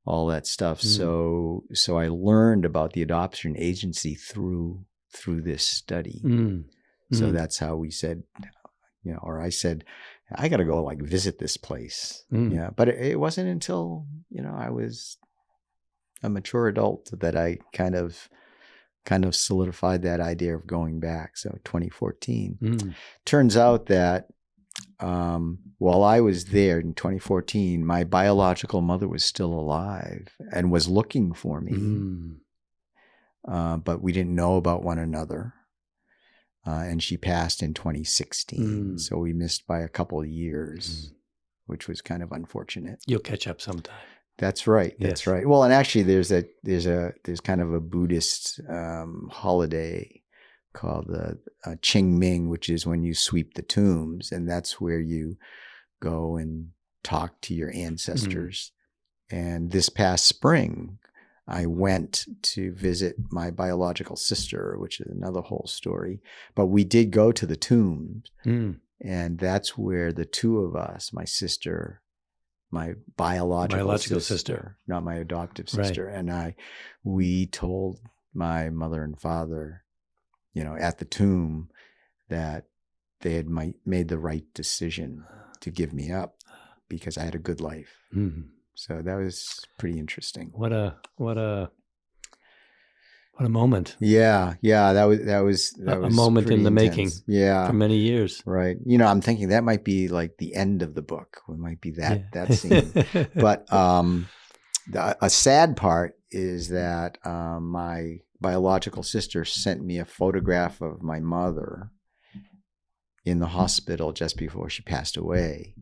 all that stuff. So I learned about the adoption agency through this study. So that's how we said, or I said, I got to go like visit this place. Yeah. But it wasn't until, I was a mature adult that I kind of kind of solidified that idea of going back. So 2014. Turns out that while I was there in 2014, my biological mother was still alive and was looking for me. But we didn't know about one another. And she passed in 2016. So we missed by a couple of years, which was kind of unfortunate. You'll catch up sometime. That's right. That's right. Well, and actually there's kind of a Buddhist holiday called the Qingming, which is when you sweep the tombs, and that's where you go and talk to your ancestors. And this past spring, I went to visit my biological sister, which is another whole story. But we did go to the tombs, and that's where the two of us, my sister, my biological sister, not my adoptive sister, and we told my mother and father, at the tomb, that they had made the right decision to give me up because I had a good life. So that was pretty interesting. What a moment. Yeah. That was a moment in the making. Yeah. For many years. Right. I'm thinking that might be like the end of the book. It might be that scene. But a sad part is that my biological sister sent me a photograph of my mother in the hospital just before she passed away.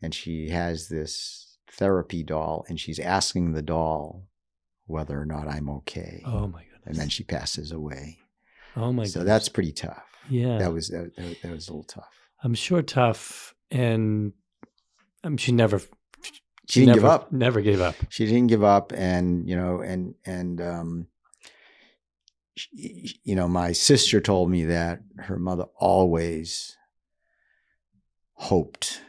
And she has this therapy doll, and she's asking the doll whether or not I'm okay. Oh my goodness. And then she passes away. Oh my goodness. So that's pretty tough. Yeah. That was a little tough. I'm sure tough. And she never give up. Never gave up. She didn't give up. And, my sister told me that her mother always hoped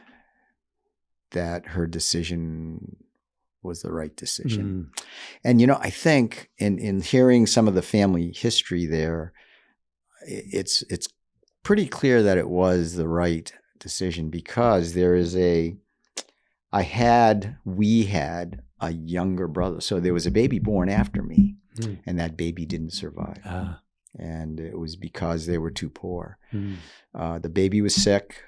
that her decision was the right decision. And, I think in hearing some of the family history there, it's pretty clear that it was the right decision, because we had a younger brother. So there was a baby born after me, and that baby didn't survive. And it was because they were too poor. The baby was sick.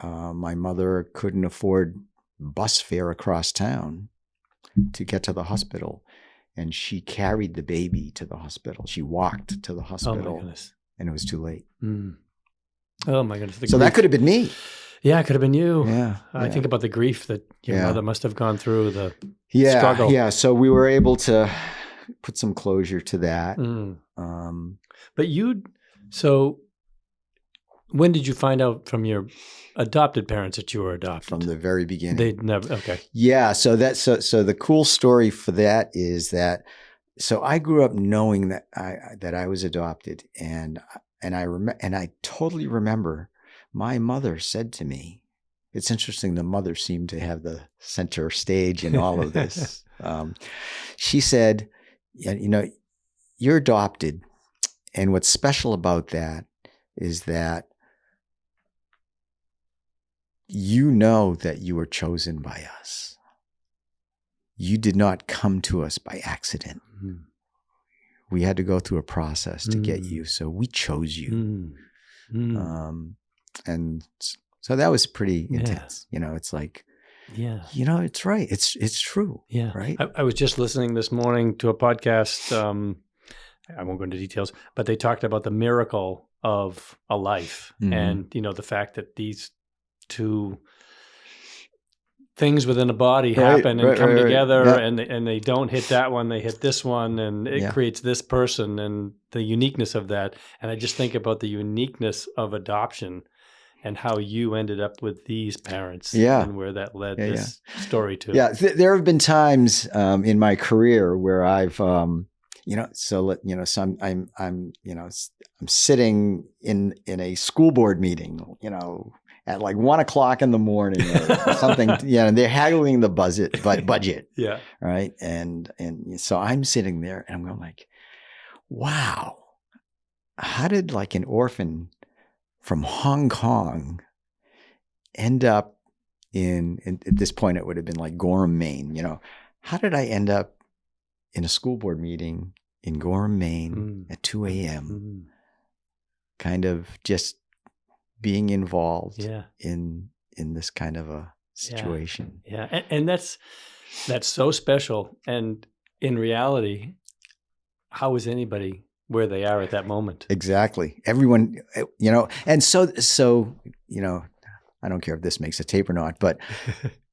My mother couldn't afford bus fare across town to get to the hospital, and she carried the baby to the hospital. She walked to the hospital. Oh my goodness. And it was too late. Oh my goodness. So that could have been me. Yeah, it could have been you. Yeah. I think about the grief that your mother must have gone through, the struggle. Yeah. So we were able to put some closure to that. But so when did you find out from your adopted parents that you were adopted? From the very beginning. They'd never. Okay. Yeah. So the cool story for that is that, so I grew up knowing that I was adopted, and I totally remember my mother said to me, it's interesting, the mother seemed to have the center stage in all of this. She said, you're adopted, and what's special about that is that you know that you were chosen by us. You did not come to us by accident. We had to go through a process to get you, so we chose you. And so that was pretty intense. It's like, it's right. It's true. Yeah. Right. I was just listening this morning to a podcast. I won't go into details, but they talked about the miracle of a life, and the fact that these two things within a body happen and come together, and they don't hit that one, they hit this one, and it creates this person, and the uniqueness of that. And I just think about the uniqueness of adoption and how you ended up with these parents, and where that led this story to. Yeah, there have been times in my career where I've, I'm sitting in a school board meeting, at like 1:00 in the morning or something, and they're haggling the budget. Yeah. Right. And so I'm sitting there and I'm going like, wow, how did like an orphan from Hong Kong end up at this point, it would have been like Gorham, Maine, how did I end up in a school board meeting in Gorham, Maine at 2 a.m., kind of just being involved in this kind of a situation. Yeah. And that's so special. And in reality, how is anybody where they are at that moment? Exactly. Everyone, and so, I don't care if this makes a tape or not, but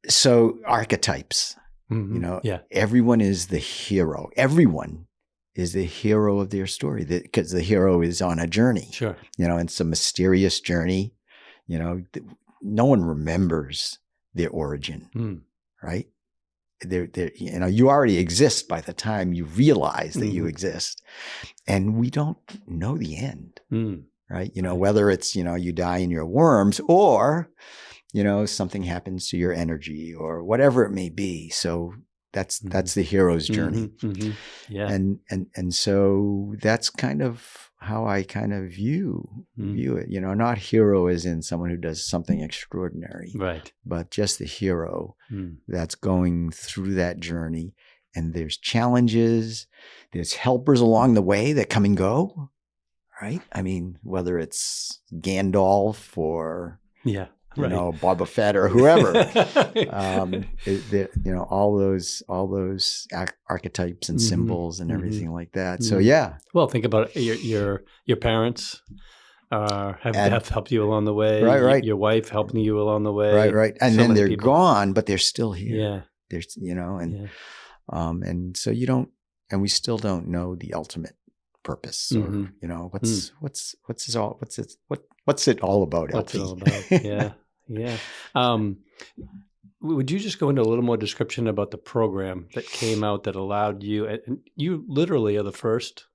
so archetypes, everyone is the hero. Everyone is the hero of their story because the hero is on a journey. Sure. And it's a mysterious journey. No one remembers their origin, right? You already exist by the time you realize that you exist, and we don't know the end, right? Whether it's, you die in your worms or, something happens to your energy or whatever it may be. So that's the hero's journey. Yeah. And so that's kind of how I kind of view it, not hero as in someone who does something extraordinary, right? But just the hero that's going through that journey. And there's challenges, there's helpers along the way that come and go, right? I mean, whether it's Gandalf or Boba Fett or whoever, all those archetypes and symbols and everything like that. So Well, think about it. Your parents have helped you along the way. Right. Your wife helping you along the way. Right. And then they're gone, but they're still here. Yeah. There's and so you don't, and we still don't know the ultimate purpose or what's it all about? What's it all about? Yeah. Would you just go into a little more description about the program that came out that allowed you, and you literally are the first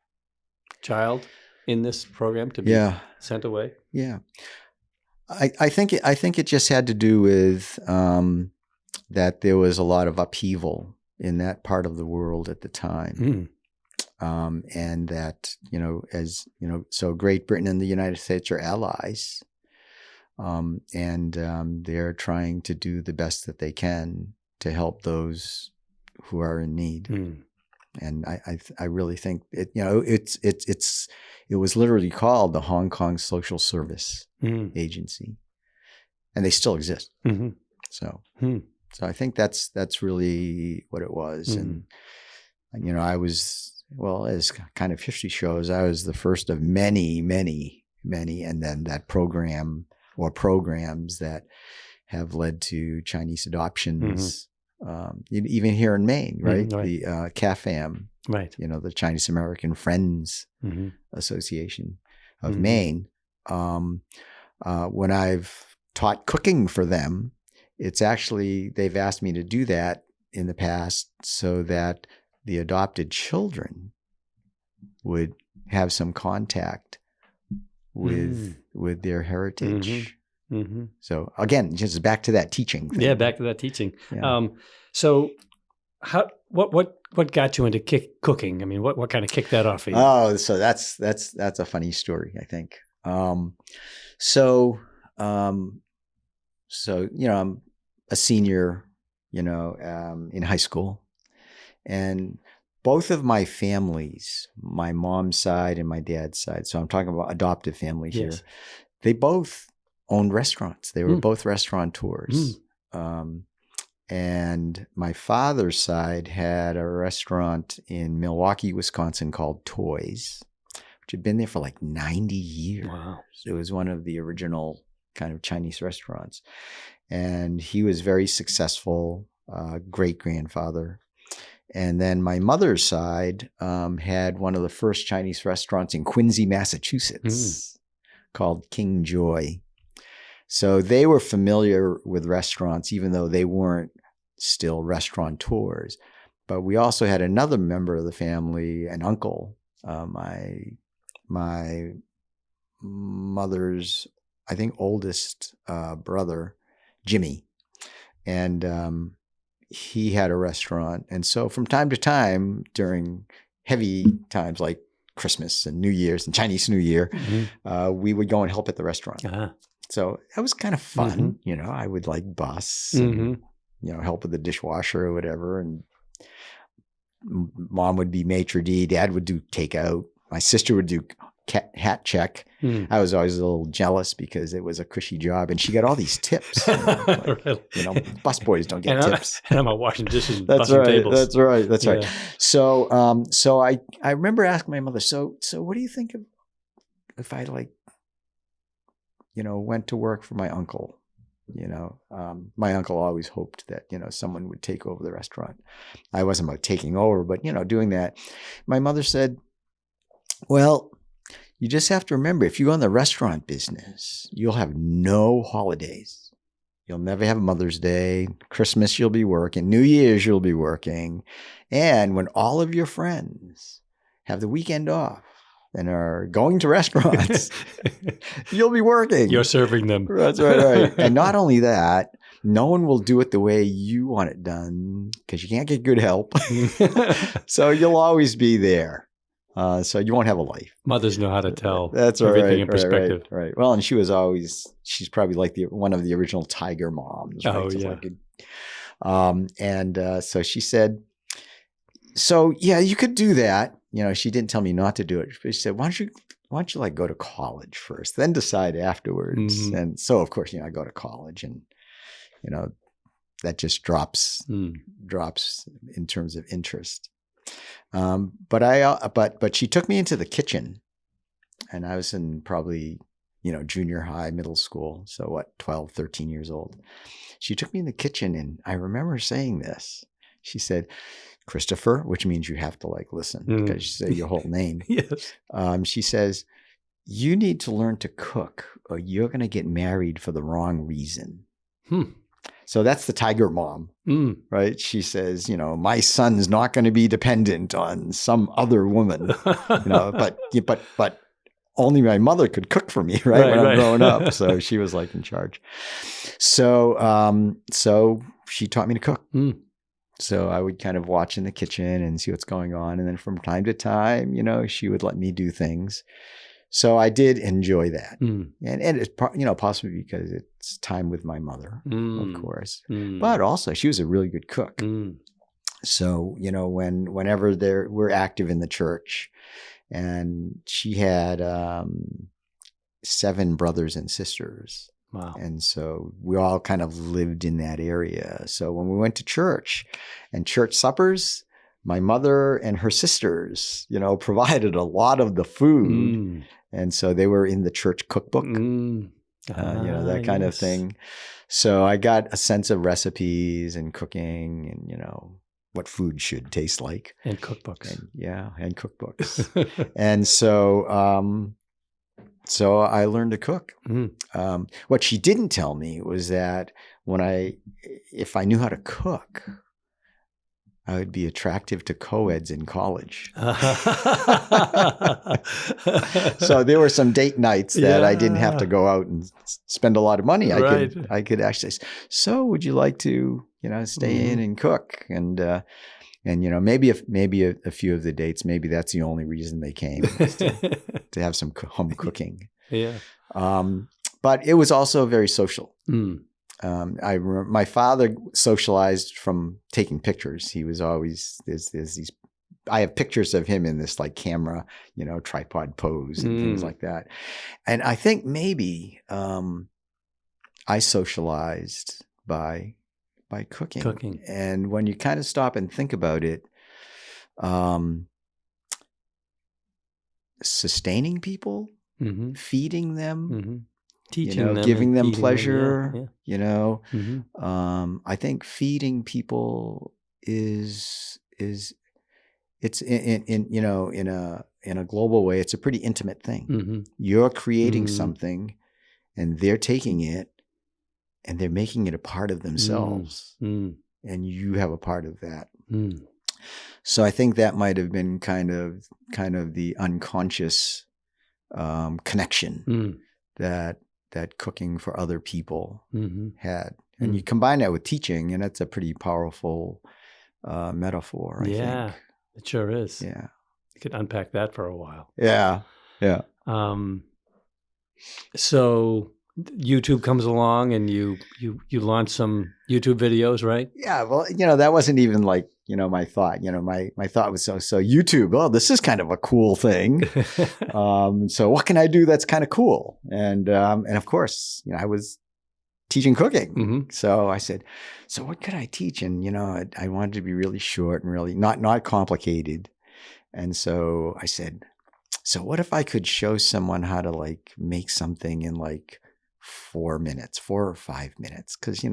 child in this program to be sent away? Yeah. I think it just had to do with that there was a lot of upheaval in that part of the world at the time. And that, so Great Britain and the United States are allies. And they're trying to do the best that they can to help those who are in need. And I really think it, it was literally called the Hong Kong Social Service Agency, and they still exist. So I think that's really what it was. And I was, well, as kind of history shows, I was the first of many, and then that program or programs that have led to Chinese adoptions, even here in Maine, right? The CAFAM, right? The Chinese American Friends Association of Maine. When I've taught cooking for them, it's actually, they've asked me to do that in the past so that the adopted children would have some contact with their heritage. So again, just back to that teaching thing. Yeah, back to that teaching. Yeah. So what got you into cooking? I mean, what kind of kicked that off for you? Oh, so that's a funny story, I think. So I'm a senior, in high school, and both of my families, my mom's side and my dad's side, so I'm talking about adoptive family here, they both owned restaurants. They were both restaurateurs. And my father's side had a restaurant in Milwaukee, Wisconsin called Toys, which had been there for like 90 years. Wow. It was one of the original kind of Chinese restaurants. And he was very successful, great-grandfather. And then my mother's side had one of the first Chinese restaurants in Quincy, Massachusetts, called King Joy. So they were familiar with restaurants, even though they weren't still restaurateurs. But we also had another member of the family, an uncle, my mother's, I think, oldest brother, Jimmy. And he had a restaurant. And so from time to time, during heavy times like Christmas and New Year's and Chinese New Year, we would go and help at the restaurant. So that was kind of fun. I would like bus and, help with the dishwasher or whatever. And Mom would be maitre d', Dad would do takeout. My sister would do hat check. I was always a little jealous because it was a cushy job, and she got all these tips. Really? Bus boys don't get tips. And I'm out washing dishes and That's bussing right. tables. That's right. That's Yeah. right. So I remember asking my mother, so what do you think of if I went to work for my uncle? My uncle always hoped that, someone would take over the restaurant. I wasn't about taking over, but, doing that. My mother said, well, you just have to remember, if you go in the restaurant business, you'll have no holidays. You'll never have Mother's Day. Christmas, you'll be working. New Year's, you'll be working. And when all of your friends have the weekend off and are going to restaurants, you'll be working. You're serving them. That's right. And not only that, no one will do it the way you want it done because you can't get good help. So you'll always be there. So you won't have a life. Mothers know how to tell That's everything in perspective. Right. Well, and she's probably like one of the original Tiger moms. Right? Oh, yeah. So she said, so yeah, you could do that. She didn't tell me not to do it. But she said, why don't you go to college first, then decide afterwards. And so, of course, I go to college and, that just drops in terms of interest. But she took me into the kitchen, and I was in probably, junior high, middle school. So 12, 13 years old. She took me in the kitchen, and I remember saying this. She said, Christopher, which means you have to listen because she said your whole name. Yes. She says, you need to learn to cook or you're going to get married for the wrong reason. So that's the Tiger mom, right? She says, my son's not going to be dependent on some other woman, but only my mother could cook for me, right? When I'm growing up. So she was in charge. So she taught me to cook. So I would kind of watch in the kitchen and see what's going on. And then from time to time, she would let me do things. So I did enjoy that. And it's, possibly because it's time with my mother, of course. But also she was a really good cook. So, whenever we're active in the church, and she had 7 brothers and sisters. Wow. And so we all kind of lived in that area. So when we went to church and church suppers, my mother and her sisters, provided a lot of the food. And so they were in the church cookbook, that kind of thing. So I got a sense of recipes and cooking and, what food should taste like. And cookbooks. And cookbooks. And so I learned to cook. What she didn't tell me was that if I knew how to cook, I would be attractive to co-eds in college. So there were some date nights that I didn't have to go out and spend a lot of money. I could actually say, so would you like to, stay in and cook? And maybe a few of the dates, maybe that's the only reason they came, to have some home cooking. Yeah. But it was also very social. I remember my father socialized from taking pictures. He was always, there's these, I have pictures of him in this tripod pose and things like that. And I think maybe I socialized by cooking. And when you kind of stop and think about it, sustaining people, feeding them, teaching them, giving them pleasure, them, I think feeding people is it's in a global way, it's a pretty intimate thing. You're creating something and they're taking it and they're making it a part of themselves. And you have a part of that. So I think that might have been kind of the unconscious connection that cooking for other people had. And you combine that with teaching, and that's a pretty powerful metaphor, I think. It sure is. Yeah. You could unpack that for a while. Yeah. Yeah. So YouTube comes along and you launch some YouTube videos, right? Yeah. Well, that wasn't even my thought. My thought was so YouTube. Oh, this is kind of a cool thing. So what can I do that's kind of cool? And of course, I was teaching cooking. Mm-hmm. So I said, so what could I teach? And I wanted to be really short and really not complicated. And so I said, so what if I could show someone how to like make something in like 4 or 5 minutes? Because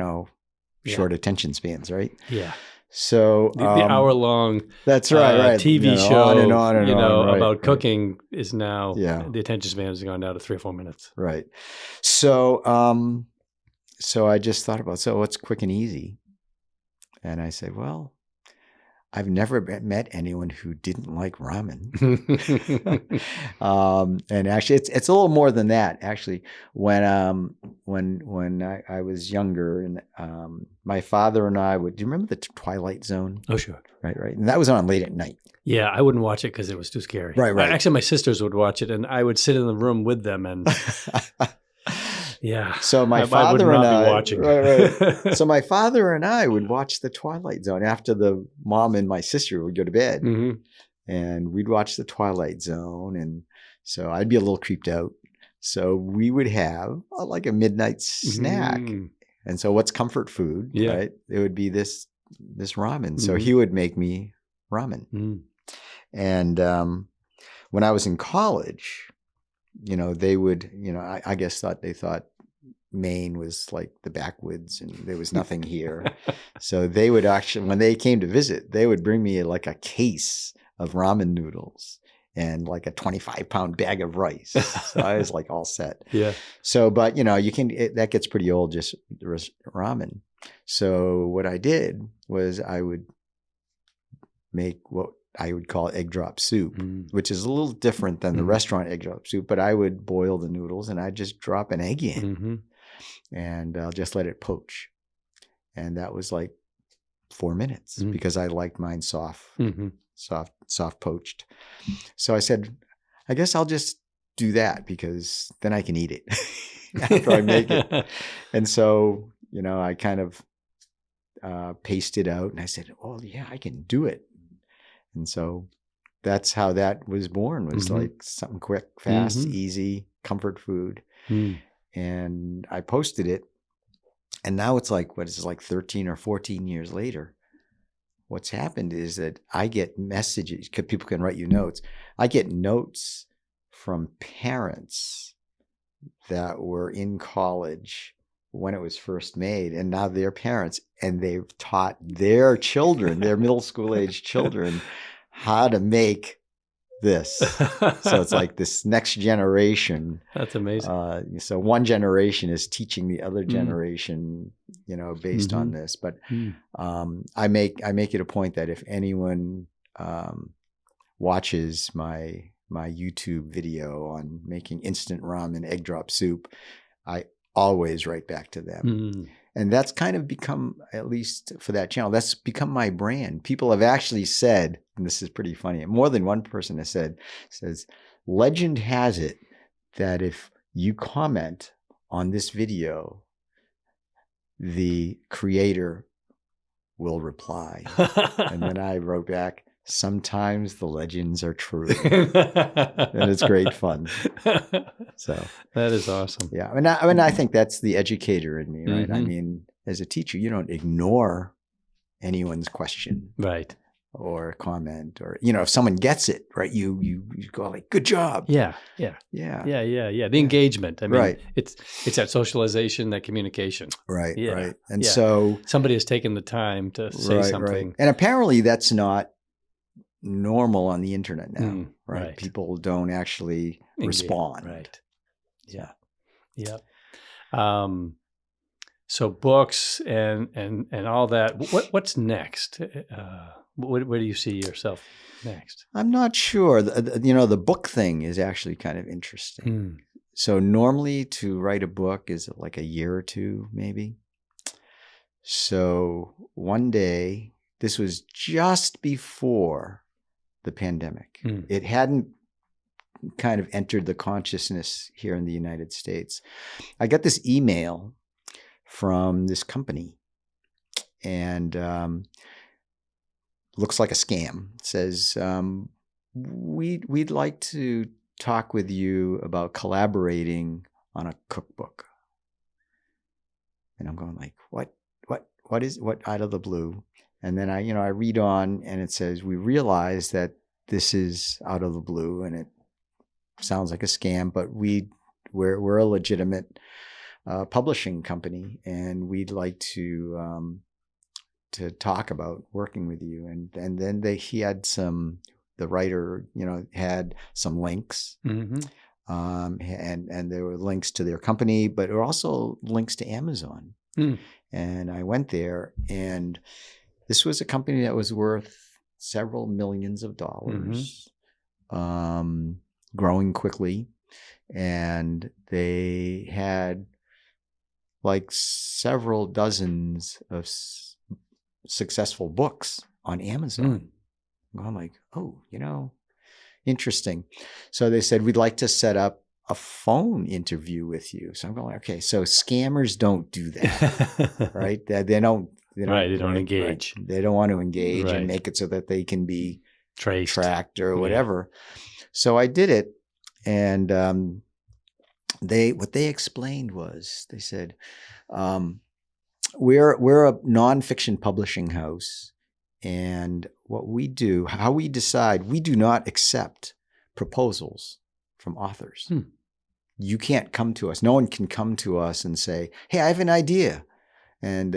short attention spans, right? Yeah. So The hour-long that's right. TV show, on and on and on, right, about cooking is now, Yeah. the attention span has gone down to 3 or 4 minutes. Right. So, so I just thought about, so what's quick and easy? And I said, well, I've never met anyone who didn't like ramen. And actually, it's a little more than that. Actually, when I was younger, and my father and I would. Do you remember the Twilight Zone? Oh, sure. Right. And that was on late at night. Yeah, I wouldn't watch it because it was too scary. Right. Actually, my sisters would watch it, and I would sit in the room with them, and yeah. So my I father would and not I, be watching. Right. So my father and I would watch the Twilight Zone after the mom and my sister would go to bed, Mm-hmm. and we'd watch the Twilight Zone, and so I'd be a little creeped out. So we would have like a midnight snack, and so what's comfort food? Yeah. Right? It would be this ramen. So Mhm. he would make me ramen, and when I was in college, they would, I guess they thought Maine was like the backwoods and there was nothing here. So they would actually, when they came to visit, they would bring me like a case of ramen noodles and like a 25-pound bag of rice. So I was like all set. Yeah. So, but that gets pretty old, just ramen. So what I did was I would make what I would call egg drop soup, which is a little different than the restaurant egg drop soup, but I would boil the noodles and I'd just drop an egg in and I'll just let it poach. And that was like 4 minutes because I liked mine soft poached. So I said, I guess I'll just do that because then I can eat it after I make it. And so, I kind of paced it out and I said, oh yeah, I can do it. And so that's how that was born, was like something quick, fast, easy, comfort food. And I posted it. And now it's like, what is it, like 13 or 14 years later? What's happened is that I get messages, because people can write you notes. I get notes from parents that were in college when it was first made, and now they're parents, and they've taught their children, their middle school age children, how to make this. So it's like this next generation. That's amazing. So one generation is teaching the other generation, based on this. But I make it a point that if anyone watches my YouTube video on making instant ramen egg drop soup, I always write back to them. And that's kind of become, at least for that channel, that's become my brand. People have actually said, and this is pretty funny, more than one person has says, legend has it that if you comment on this video, the creator will reply. And then I wrote back, sometimes the legends are true. And it's great fun. So that is awesome. Yeah. I mean, I think that's the educator in me, right? I mean, as a teacher, you don't ignore anyone's question. Right. Or comment, or, if someone gets it, right, you go like, good job. Yeah. The engagement. I mean, right. It's that socialization, that communication. Right. Yeah. Right. And so somebody has taken the time to say something. Right. And apparently that's not normal on the internet now, right? Right. People don't actually respond. Right. Yeah. Yeah. So books and all that. What's next? Where do you see yourself next? I'm not sure. The book thing is actually kind of interesting. So normally to write a book is like a year or two, maybe. So one day, this was just before the pandemic. It hadn't kind of entered the consciousness here in the United States. I got this email from this company, and looks like a scam. It says, we'd like to talk with you about collaborating on a cookbook. And I'm going like, what out of the blue? And then I read on, and it says, we realize that this is out of the blue and it sounds like a scam, but we're a legitimate publishing company, and we'd like to talk about working with you. And then the writer, had some links, and there were links to their company, but there were also links to Amazon. And I went there, and this was a company that was worth several millions of dollars, growing quickly. And they had like several dozens of successful books on Amazon. I'm like, oh, interesting. So they said, we'd like to set up a phone interview with you. So I'm going, okay, so scammers don't do that, right? They don't engage. Right. They don't want to engage and make it so that they can be tracked or whatever. So I did it. And what they explained was, they said, we're a nonfiction publishing house, and what we do, how we decide, we do not accept proposals from authors. You can't come to us. No one can come to us and say, hey, I have an idea, and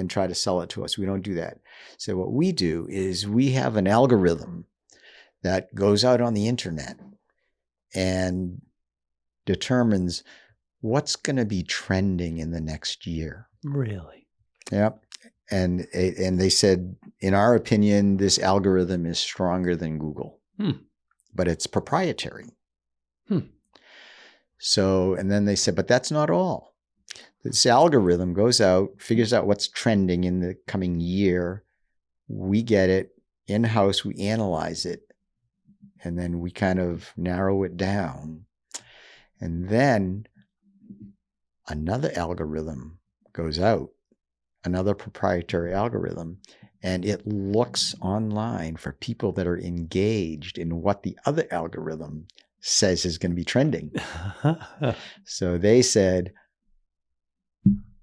try to sell it to us. We don't do that. So what we do is we have an algorithm that goes out on the internet and determines what's going to be trending in the next year. Really? Yep. And they said, in our opinion, this algorithm is stronger than Google, but it's proprietary. So, and then they said, but that's not all. This algorithm goes out, figures out what's trending in the coming year. We get it in-house, we analyze it, and then we kind of narrow it down. And then another algorithm goes out, another proprietary algorithm, and it looks online for people that are engaged in what the other algorithm says is going to be trending. So they said,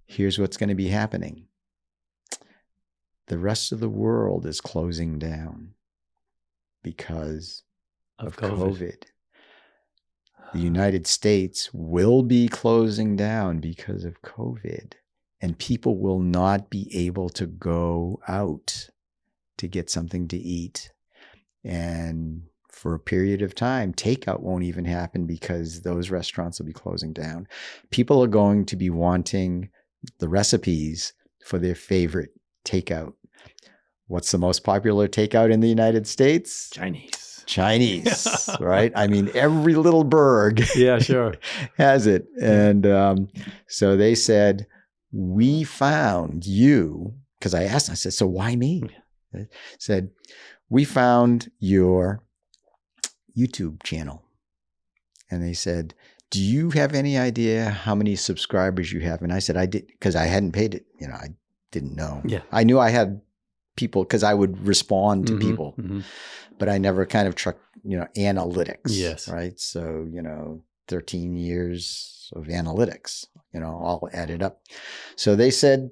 here's what's going to be happening. The rest of the world is closing down because of COVID. The United States will be closing down because of COVID, and people will not be able to go out to get something to eat. And for a period of time, takeout won't even happen because those restaurants will be closing down. People are going to be wanting the recipes for their favorite takeout. What's the most popular takeout in the United States? Chinese, right? I mean, every little burg has it. And so they said, we found you, because I asked, I said, so why me? They said, we found your YouTube channel. And they said, do you have any idea how many subscribers you have? And I said, I did, because I hadn't paid it. I didn't know. Yeah. I knew I had people because I would respond to people, but I never kind of tracked, analytics. Yes. Right. So, 13 years of analytics, all added up. So they said,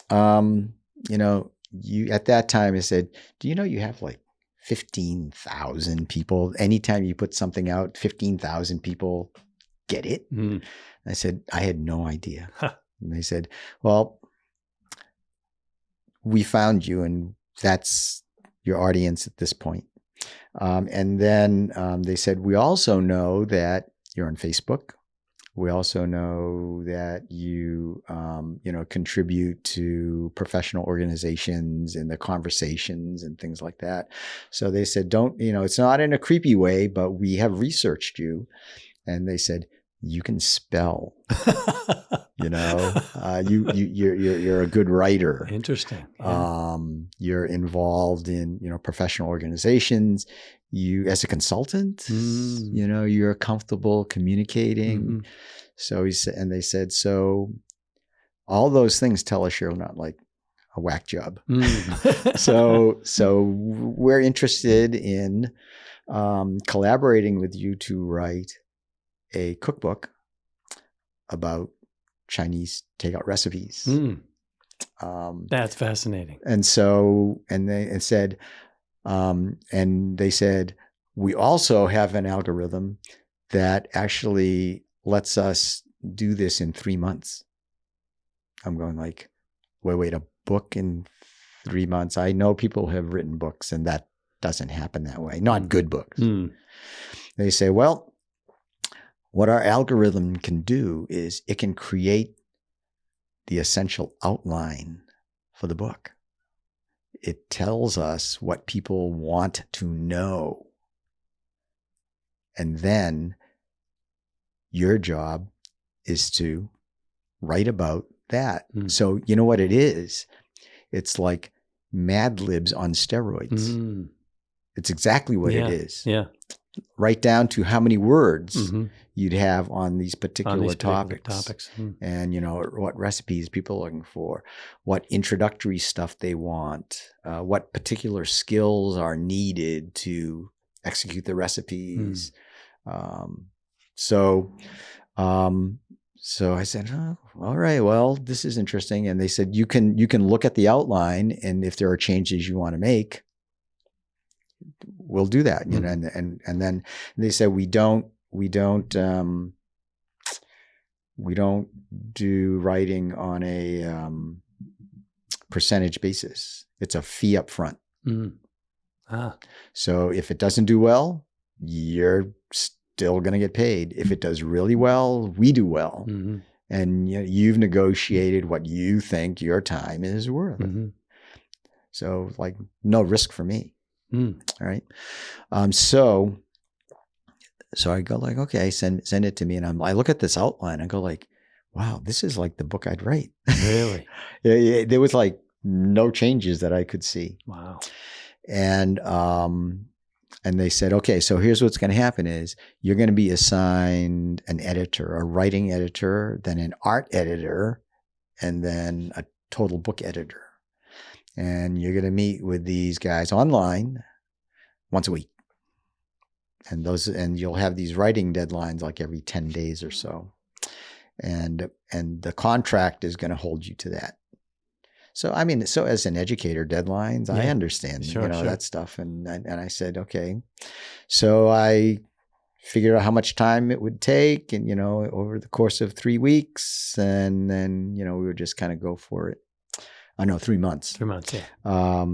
you at that time, they said, do you know you have like 15,000 people? Anytime you put something out, 15,000 people get it. I said, I had no idea. And they said, well, we found you, and that's your audience at this point. And then they said, we also know that you're on Facebook. We also know that you, contribute to professional organizations and the conversations and things like that. So they said, don't, it's not in a creepy way, but we have researched you. And they said, you can spell. You're a good writer. Interesting. Yeah. You're involved in, professional organizations. You, as a consultant, you're comfortable communicating. So they said, so all those things tell us you're not like a whack job. Mm. So we're interested in collaborating with you to write a cookbook about Chinese takeout recipes. Mm. That's fascinating. And so, and they said, we also have an algorithm that actually lets us do this in 3 months. I'm going like, wait, a book in 3 months? I know people have written books and that doesn't happen that way. Not good books. Mm. They say, well, what our algorithm can do is it can create the essential outline for the book. It tells us what people want to know. And then your job is to write about that. Mm. So you know what it is? It's like Mad Libs on steroids. Mm. It's exactly what it is. Yeah. Right down to how many words Mm-hmm. you'd have on these particular topics. Mm. And, what recipes people are looking for, what introductory stuff they want, what particular skills are needed to execute the recipes. So I said, oh, all right, well, this is interesting. And they said, you can look at the outline, and if there are changes you want to make, we'll do that. And then they said, we don't do writing on a percentage basis. It's a fee up front. Mm. Ah. So if it doesn't do well, you're still going to get paid. If it does really well, we do well. Mm-hmm. And you've negotiated what you think your time is worth. Mm-hmm. So like no risk for me. Mm. All right. So I go like, okay, send it to me. And I look at this outline. I go like, wow, this is like the book I'd write. Really? There was like no changes that I could see. Wow. And they said, okay, so here's what's going to happen is you're going to be assigned an editor, a writing editor, then an art editor, and then a total book editor. And you're going to meet with these guys online once a week. And you'll have these writing deadlines like every 10 days or so. And the contract is going to hold you to that. So, I mean, so as an educator, deadlines, I understand, sure. that stuff. And I said, okay. So I figured out how much time it would take and, over the course of 3 weeks. And then, we would just kind of go for it. I know 3 months. 3 months, yeah.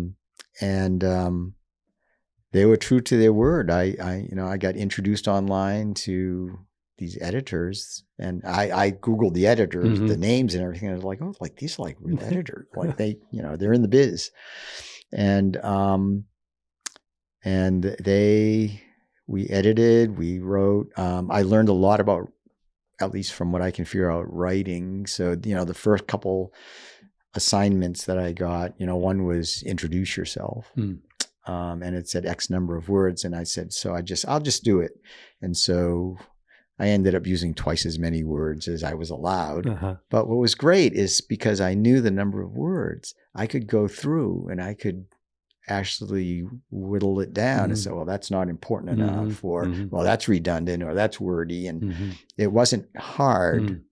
They were true to their word. I got introduced online to these editors, and I Googled the editors, the names and everything. I was like, oh, like these are like real editors. Like they're in the biz. And we edited, we wrote. I learned a lot about, at least from what I can figure out, writing. So, the first couple assignments that I got, one was introduce yourself. And it said X number of words. And I said, so I'll just do it. And so I ended up using twice as many words as I was allowed. Uh-huh. But what was great is because I knew the number of words, I could go through and I could actually whittle it down and say, well, that's not important enough, or, well, that's redundant, or that's wordy. And it wasn't hard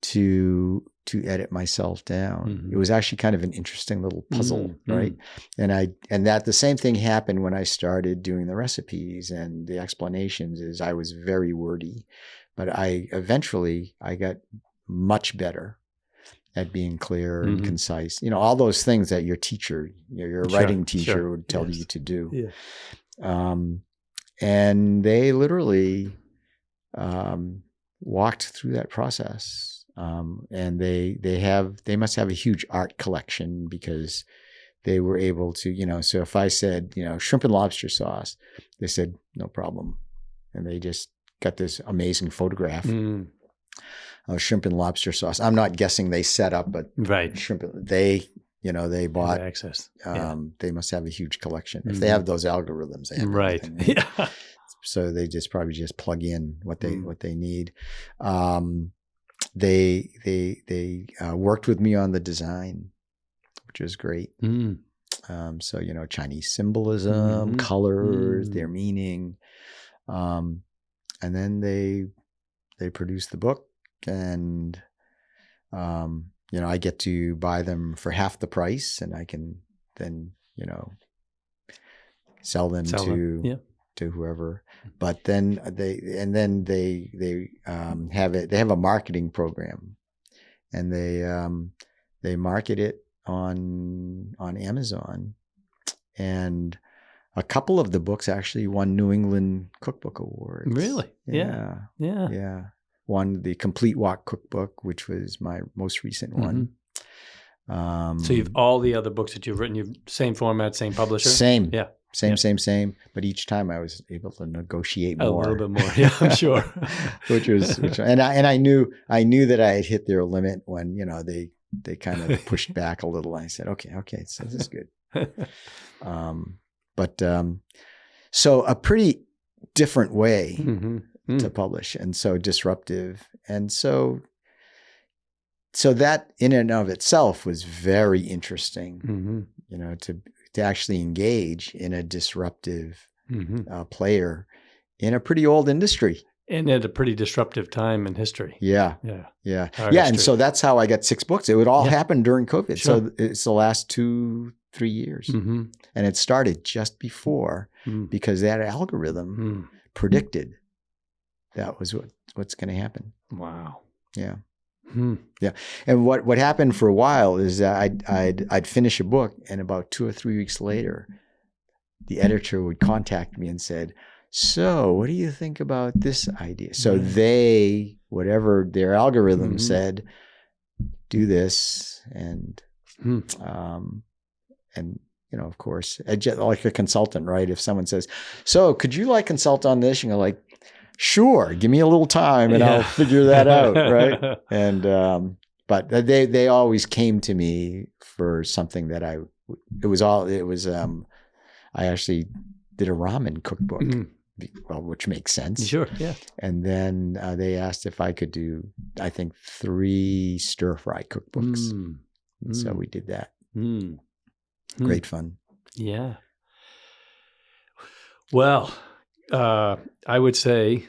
to edit myself down. It was actually kind of an interesting little puzzle, right? And that the same thing happened when I started doing the recipes and the explanations. Is I was very wordy, but I eventually got much better at being clear and concise. All those things that your teacher, your writing teacher would tell you to do. Yeah. And they literally walked through that process. And they must have a huge art collection, because they were able to, so if I said, shrimp and lobster sauce, they said, no problem. And they just got this amazing photograph of shrimp and lobster sauce. I'm not guessing they set up, but shrimp, they bought access. They must have a huge collection. If they have those algorithms, they have everything, right? Yeah. So they probably just plug in what they need. They worked with me on the design, which was great. Mm. So, Chinese symbolism, colors, their meaning. And then they produced the book, and, I get to buy them for half the price, and I can then, sell them to whoever. But then they have a marketing program, and they market it on Amazon, and a couple of the books actually won New England Cookbook Awards. Really? Yeah. Won the Complete Wok Cookbook, which was my most recent one. So you've all the other books that you've written, you've same format, same publisher? Same. Yeah. Same. But each time I was able to negotiate more. A little bit more. Yeah, I'm sure. and I knew that I had hit their limit when, they kind of pushed back a little. I said, okay, so this is good. So a pretty different way to publish, and so disruptive. And so that in and of itself was very interesting, to actually engage in a disruptive player in a pretty old industry. And at a pretty disruptive time in history. Yeah. And so that's how I got 6 books. It would all happen during COVID. Sure. So it's the last 2-3 years. And it started just before because that algorithm predicted that was what's going to happen. Wow. Yeah. Yeah. And what happened for a while is that I'd finish a book, and about 2 or 3 weeks later, the editor would contact me and said, "So, what do you think about this idea?" So whatever their algorithm said, do this, and of course, like a consultant, right? If someone says, "So, could you consult on this?" You go like, "Sure, give me a little time, and I'll figure that out," right? And but they always came to me for something that I actually did a ramen cookbook. Well, which makes sense. Sure, yeah. And then they asked if I could do, I think, 3 stir-fry cookbooks. So we did that. Great fun. Yeah. Well, I would say,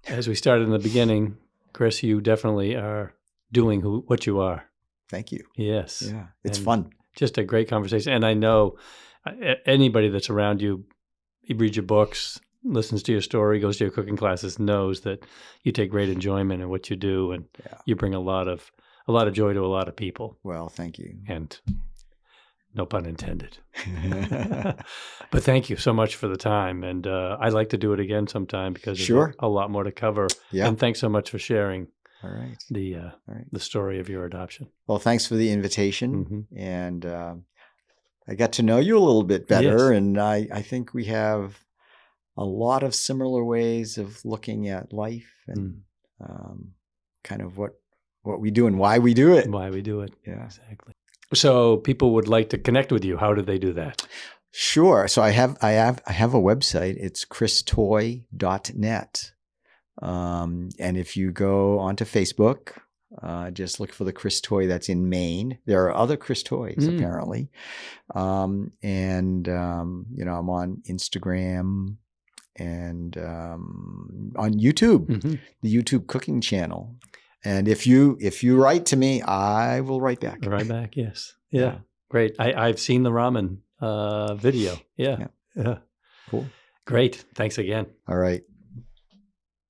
as we started in the beginning, Chris, you definitely are doing what you are. Thank you. Yes. Yeah, it's fun. Just a great conversation. And I know anybody that's around you, he reads your books, listens to your story, goes to your cooking classes, knows that you take great enjoyment in what you do, and you bring a lot of joy to a lot of people. Well, thank you. And no pun intended. But thank you so much for the time, and I'd like to do it again sometime because there's a lot more to cover. Yeah. And thanks so much for sharing. All right. The story of your adoption. Well, thanks for the invitation, and I got to know you a little bit better, and I think we have a lot of similar ways of looking at life and kind of what we do and why we do it. Why we do it. Yeah, exactly. So people would like to connect with you. How do they do that? Sure. So I have a website. It's christoy.net. And if you go onto Facebook, just look for the Chris Toy that's in Maine. There are other Chris Toys apparently. I'm on Instagram and on YouTube, the YouTube cooking channel. And if you write to me, I will write back. Write back, yes. Yeah. Great. I've seen the ramen video. Yeah. Cool. Great. Thanks again. All right.